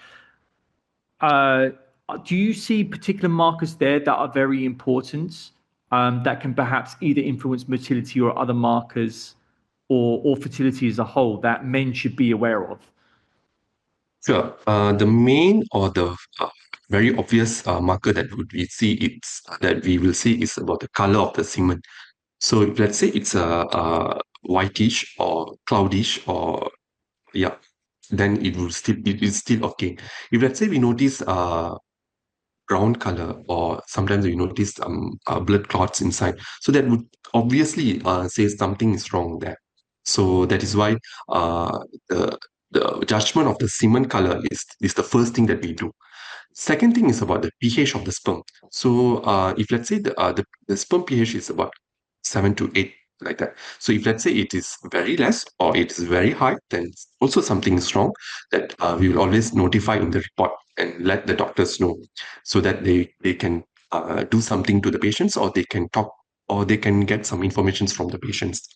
Do you see particular markers there that are very important that can perhaps either influence motility or other markers or fertility as a whole that men should be aware of? Sure. The main or the very obvious marker that we will see is about the color of the semen. So if let's say it's a whitish or cloudish, or yeah, then it is still okay. If let's say we notice brown color, or sometimes we notice blood clots inside, so that would obviously say something is wrong there. So that is why the judgment of the semen color is the first thing that we do. Second thing is about the pH of the sperm. So if let's say the sperm pH is about 7 to 8, like that. So if let's say it is very less or it is very high, then also something is wrong, that we will always notify in the report and let the doctors know, so that they can do something to the patients, or they can talk, or they can get some information from the patients.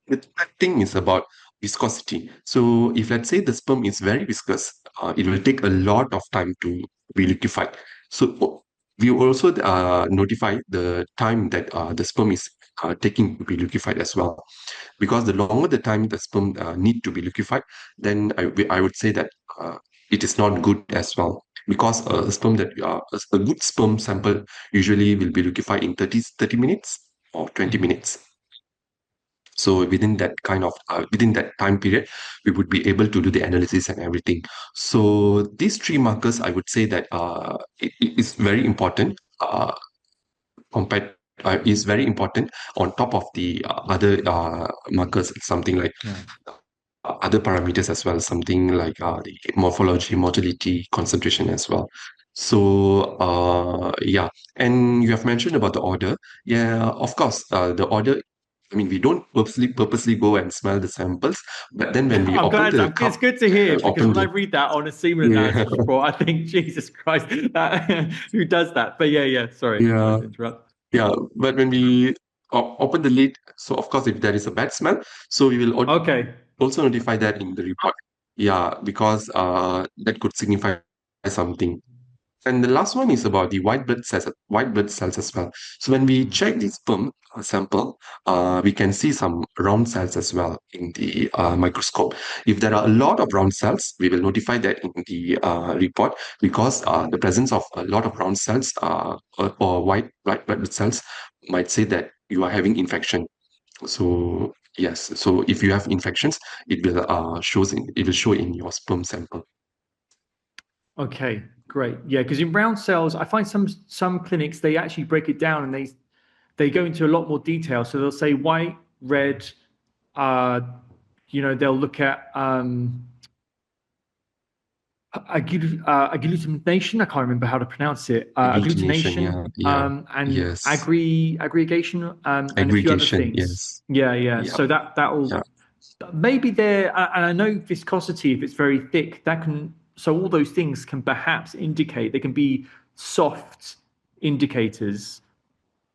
The third thing is about viscosity. So if let's say the sperm is very viscous, it will take a lot of time to be liquefied. So we also notify the time that the sperm is taking to be liquefied as well. Because the longer the time the sperm need to be liquefied, then I would say that it is not good as well. Because a good sperm sample usually will be liquefied in 30 minutes or 20 minutes. So within that time period, we would be able to do the analysis and everything. So these three markers, I would say that it is very important. Compared is very important on top of the other markers, something like other parameters as well, something like the morphology, motility, concentration as well. So yeah, and you have mentioned about the order. Yeah, of course, the order. I mean, we don't purposely go and smell the samples, but then when we I'm open glad. the cup, It's good to hear, because open when I the read that on a semen yeah, analysis report, I think, Jesus Christ, who does that? But yeah. Sorry yeah, to interrupt. yeah. But when we open the lid, so of course, if there is a bad smell, so we will Okay. also notify that in the report. Yeah, because that could signify something. And the last one is about the white blood cells as well. So when we check the sperm sample, we can see some round cells as well in the microscope. If there are a lot of round cells, we will notify that in the report, because the presence of a lot of round cells or white blood cells might say that you are having infection. So yes, so if you have infections, it will show in your sperm sample. Okay, great. Yeah, because in round cells, I find some clinics, they actually break it down, and they go into a lot more detail. So they'll say white, red, they'll look at agglutination. I can't remember how to pronounce it. Agglutination, Agglutination, yeah, and yes, aggregation, and a few other aggregation, things. yes, Yeah. yeah, So that'll yeah, maybe there, and I know viscosity, if it's very thick, that can. So all those things can perhaps indicate. They can be soft indicators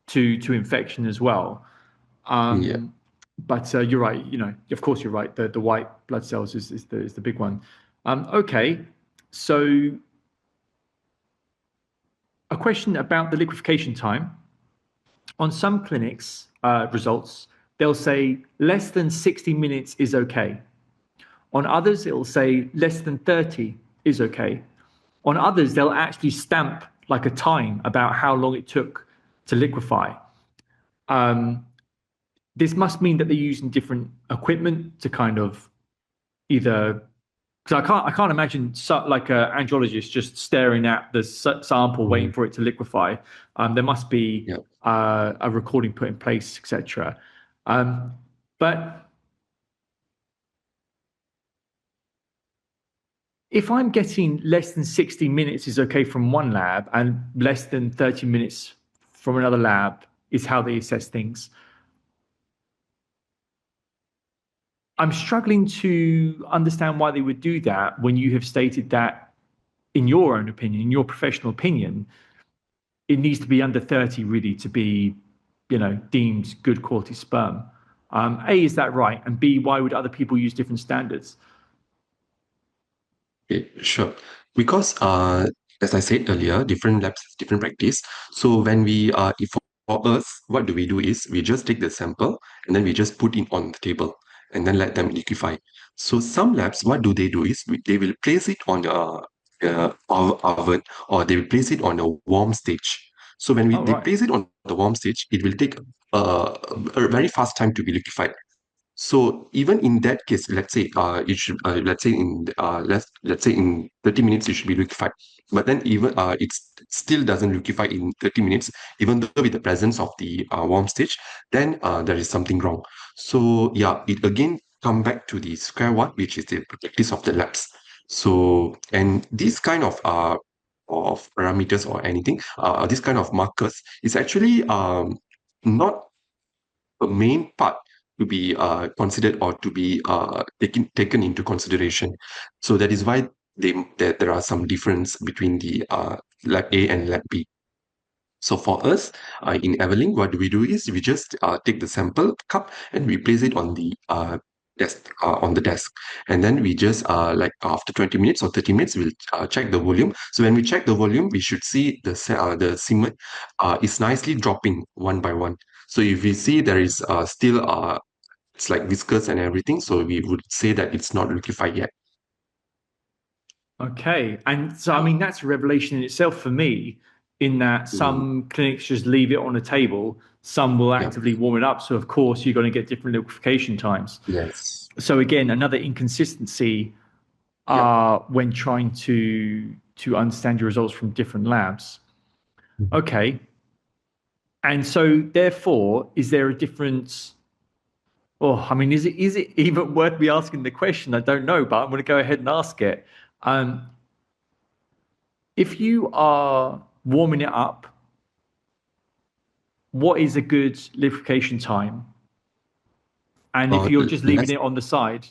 to infection as well. yeah. But you're right. Of course, you're right. The white blood cells is the big one. Okay, so a question about the liquefaction time. On some clinics results, they'll say less than 60 minutes is okay. On others, it'll say less than 30 is okay. On others, they'll actually stamp like a time about how long it took to liquefy. This must mean that they're using different equipment to kind of either, because I can't imagine like an andrologist just staring at the sample waiting for it to liquefy. There must be Yeah. A recording put in place, etc. But if I'm getting less than 60 minutes is okay from one lab, and less than 30 minutes from another lab is how they assess things, I'm struggling to understand why they would do that when you have stated that, in your own opinion, in your professional opinion, it needs to be under 30 really to be, deemed good quality sperm. A, is that right? And B, why would other people use different standards? Okay, sure. Because as I said earlier, different labs have different practice. So when if for us, what do we do is we just take the sample and then we just put it on the table and then let them liquefy. So some labs, what do they do is they will place it on the oven, or they will place it on a warm stage. So when Oh, they right. place it on the warm stage, it will take a very fast time to be liquefied. So even in that case, let's say it should let's say in 30 minutes it should be liquefied. But then even it still doesn't liquefy in 30 minutes, even though with the presence of the warm stage, then there is something wrong. So yeah, it again come back to the square one, which is the practice of the labs. So, and this kind of parameters or anything, this kind of markers is actually not a main part to be considered or to be taken into consideration. So that is why there are some difference between the lab A and lab B. So for us in Evelyn, what we do is we just take the sample cup and we place it on the desk on the desk, and then we just like after 20 minutes or 30 minutes we'll check the volume. So when we check the volume, we should see the semen is nicely dropping one by one. So if we see there is still it's like viscous and everything, so we would say that it's not liquefied yet. Okay. And so, I mean, that's a revelation in itself for me, in that some clinics just leave it on a table, some will actively warm it up. So, of course, you're going to get different liquefaction times. Yes. So, again, another inconsistency when trying to understand your results from different labs. Okay. And so, therefore, is there a difference? Oh, I mean, is it even worth me asking the question? I don't know, but I'm going to go ahead and ask it. If you are warming it up, what is a good liquefaction time? And if you're just leaving it on the side,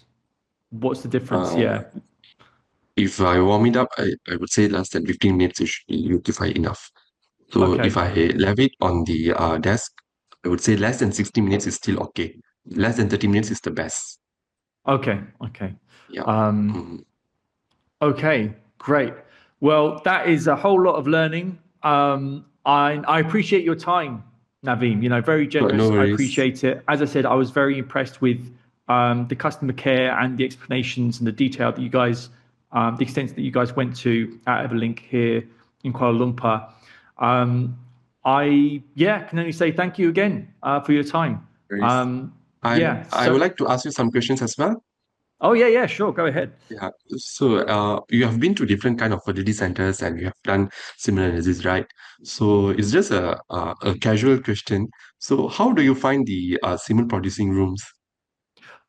what's the difference? If I warm it up, I would say less than 15 minutes is liquefy enough. So Okay. if I leave it on the desk, I would say less than 60 minutes is still okay. Less than 30 minutes is the best. Okay. Yeah. Okay, great. Well, that is a whole lot of learning. I appreciate your time, Naveen. You know, very generous. No I worries. appreciate it. As I said, I was very impressed with the customer care and the explanations and the detail that you guys, the extent that you guys went to at Everlink here in Kuala Lumpur. I can only say thank you again for your time. I would like to ask you some questions as well. Oh, yeah, sure. Go ahead. Yeah. So you have been to different kind of fertility centers and you have done similar analysis, right? So it's just a casual question. So how do you find the semen producing rooms?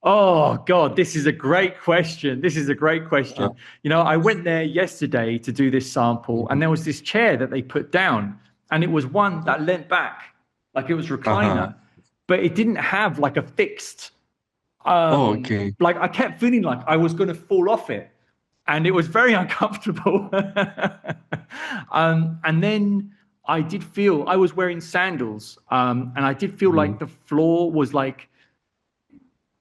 Oh God, this is a great question. You know, I went there yesterday to do this sample, and there was this chair that they put down, and it was one that leant back, like it was recliner, but it didn't have like a fixed. Okay. Like I kept feeling like I was going to fall off it, and it was very uncomfortable. And then I did feel I was wearing sandals, and I did feel like the floor was like,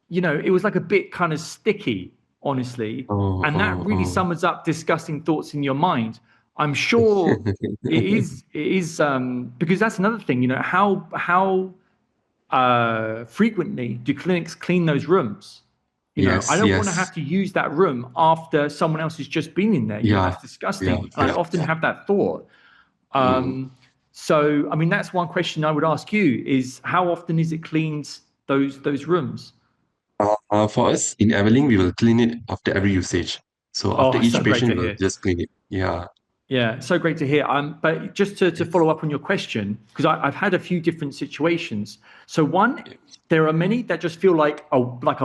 you know, it was like a bit kind of sticky, honestly. And that really sums up disgusting thoughts in your mind. I'm sure it is because that's another thing, you know, how frequently do clinics clean those rooms? You know, I don't want to have to use that room after someone else has just been in there. You know, that's disgusting. And I often have that thought. So, I mean, that's one question I would ask you is how often is it cleaned, those rooms? For us in Everlink, we will clean it after every usage. So after each So great patient, to we'll hear. just clean it. Yeah. Yeah, so great to hear. But just to follow up on your question, because I've had a few different situations. So one, there are many that just feel like a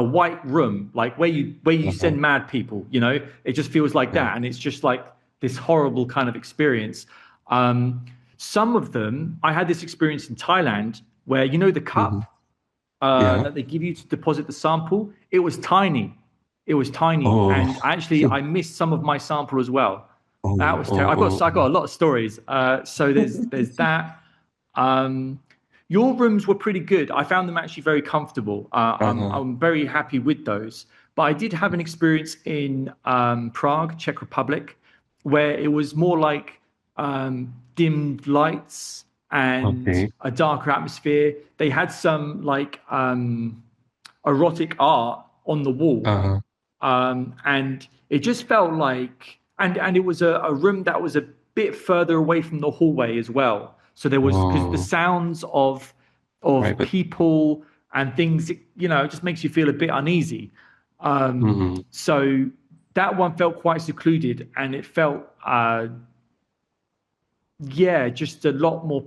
white room, like where you send mad people. You know, it just feels like that, and it's just like this horrible kind of experience. Some of them, I had this experience in Thailand where, you know, the cup that they give you to deposit the sample, it was tiny. And actually I missed some of my sample as well. That was terrible. I got a lot of stories. So there's that. Your rooms were pretty good. I found them actually very comfortable. I'm very happy with those. But I did have an experience in Prague, Czech Republic, where it was more like dimmed lights and a darker atmosphere. They had some like erotic art on the wall, and it just felt like, and it was a room that was a bit further away from the hallway as well. So there was, because the sounds of people and things, you know, it just makes you feel a bit uneasy. So that one felt quite secluded, and it felt just a lot more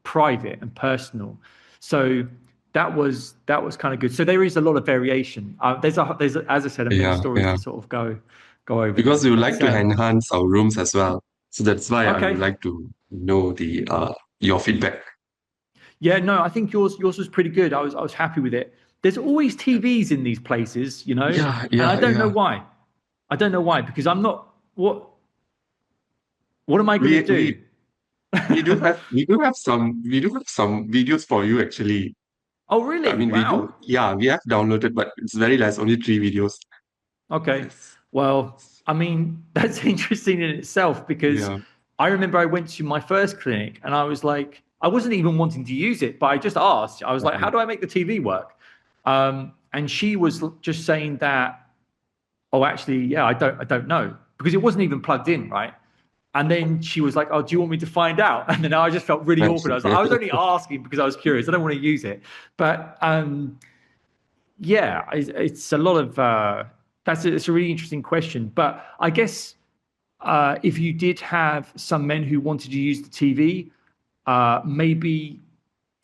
private and personal. So that was kind of good. So there is a lot of variation. There's as I said, many stories to sort of go over. Because we would like to enhance our rooms as well. So that's why I would like to know the your feedback. Yeah, no, I think yours was pretty good. I was happy with it. There's always TVs in these places, you know. And I don't know why. Because I'm not. What am I going to do? We do have some videos for you actually. Oh, really? I mean, Wow. we have downloaded, but it's very less, only 3 videos. Okay. Yes. Well, I mean, that's interesting in itself because Yeah. I remember I went to my first clinic and I was like, I wasn't even wanting to use it, but I just asked. I was like, how do I make the TV work? And she was just saying that, oh, actually, yeah, I don't know because it wasn't even plugged in, right? And then she was like, oh, do you want me to find out? And then I just felt really awkward. I was like, I was only asking because I was curious. I don't want to use it. But yeah, it's a lot of it's a really interesting question. But I guess if you did have some men who wanted to use the TV, maybe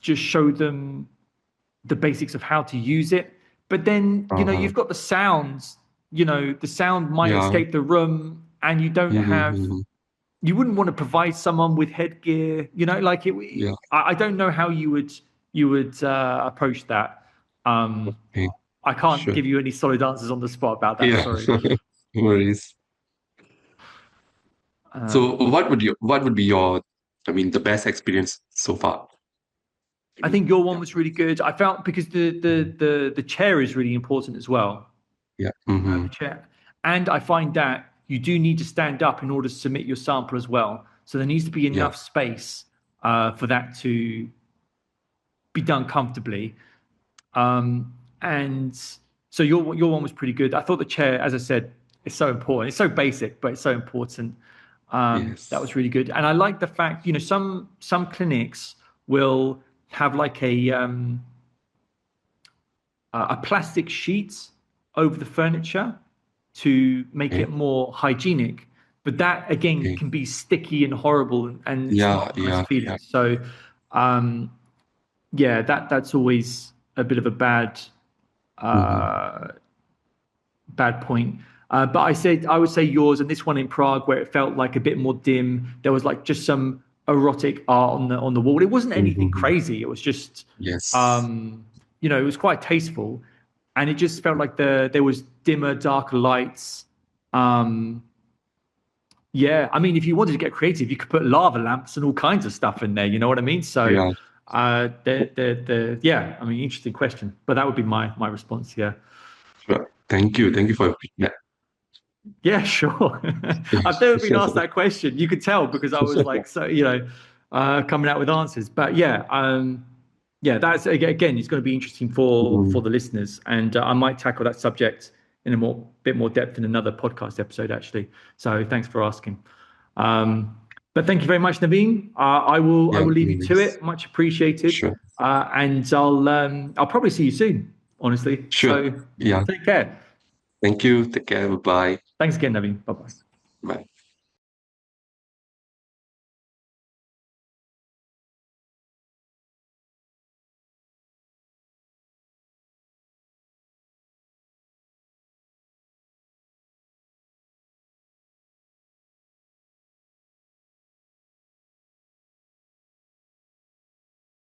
just show them the basics of how to use it. But then, you've got the sounds, the sound might Yeah. escape the room and you don't have, you wouldn't want to provide someone with headgear, like it. Yeah. I don't know how you would approach that. Okay. I can't Sure. give you any solid answers on the spot about that. Yeah. Sorry. No worries. So what would be your, I mean, the best experience so far? I think your one was really good. I felt because the chair is really important as well. Yeah. The chair, and I find that you do need to stand up in order to submit your sample as well. So there needs to be enough space for that to be done comfortably. And so your one was pretty good. I thought the chair, as I said, is so important. It's so basic, but it's so important. Yes. That was really good. And I like the fact, some clinics will have like a plastic sheet over the furniture to make it more hygienic. But that again can be sticky and horrible, and it's not a nice feeling. So, that's always a bit of a bad point. But I would say yours and this one in Prague, where it felt like a bit more dim. There was like just some erotic art on the wall. It wasn't anything crazy. It was just, it was quite tasteful, and it just felt like there was dimmer, darker lights. Yeah, I mean, if you wanted to get creative, you could put lava lamps and all kinds of stuff in there. You know what I mean? So, yeah, I mean, interesting question, but that would be my response. Yeah. Sure. Thank you for your feedback. Yeah, sure. I've never been asked that question. You could tell because I was like, coming out with answers. But yeah, that's again, it's going to be interesting for the listeners, and I might tackle that subject in a bit more depth in another podcast episode, actually. So thanks for asking. But thank you very much, Naveen. I will leave you to it. Much appreciated. Sure. And I'll probably see you soon. Honestly. Sure. So take care. Thank you. Take care. Bye. Thanks again, Naveen. Bye-bye. Bye.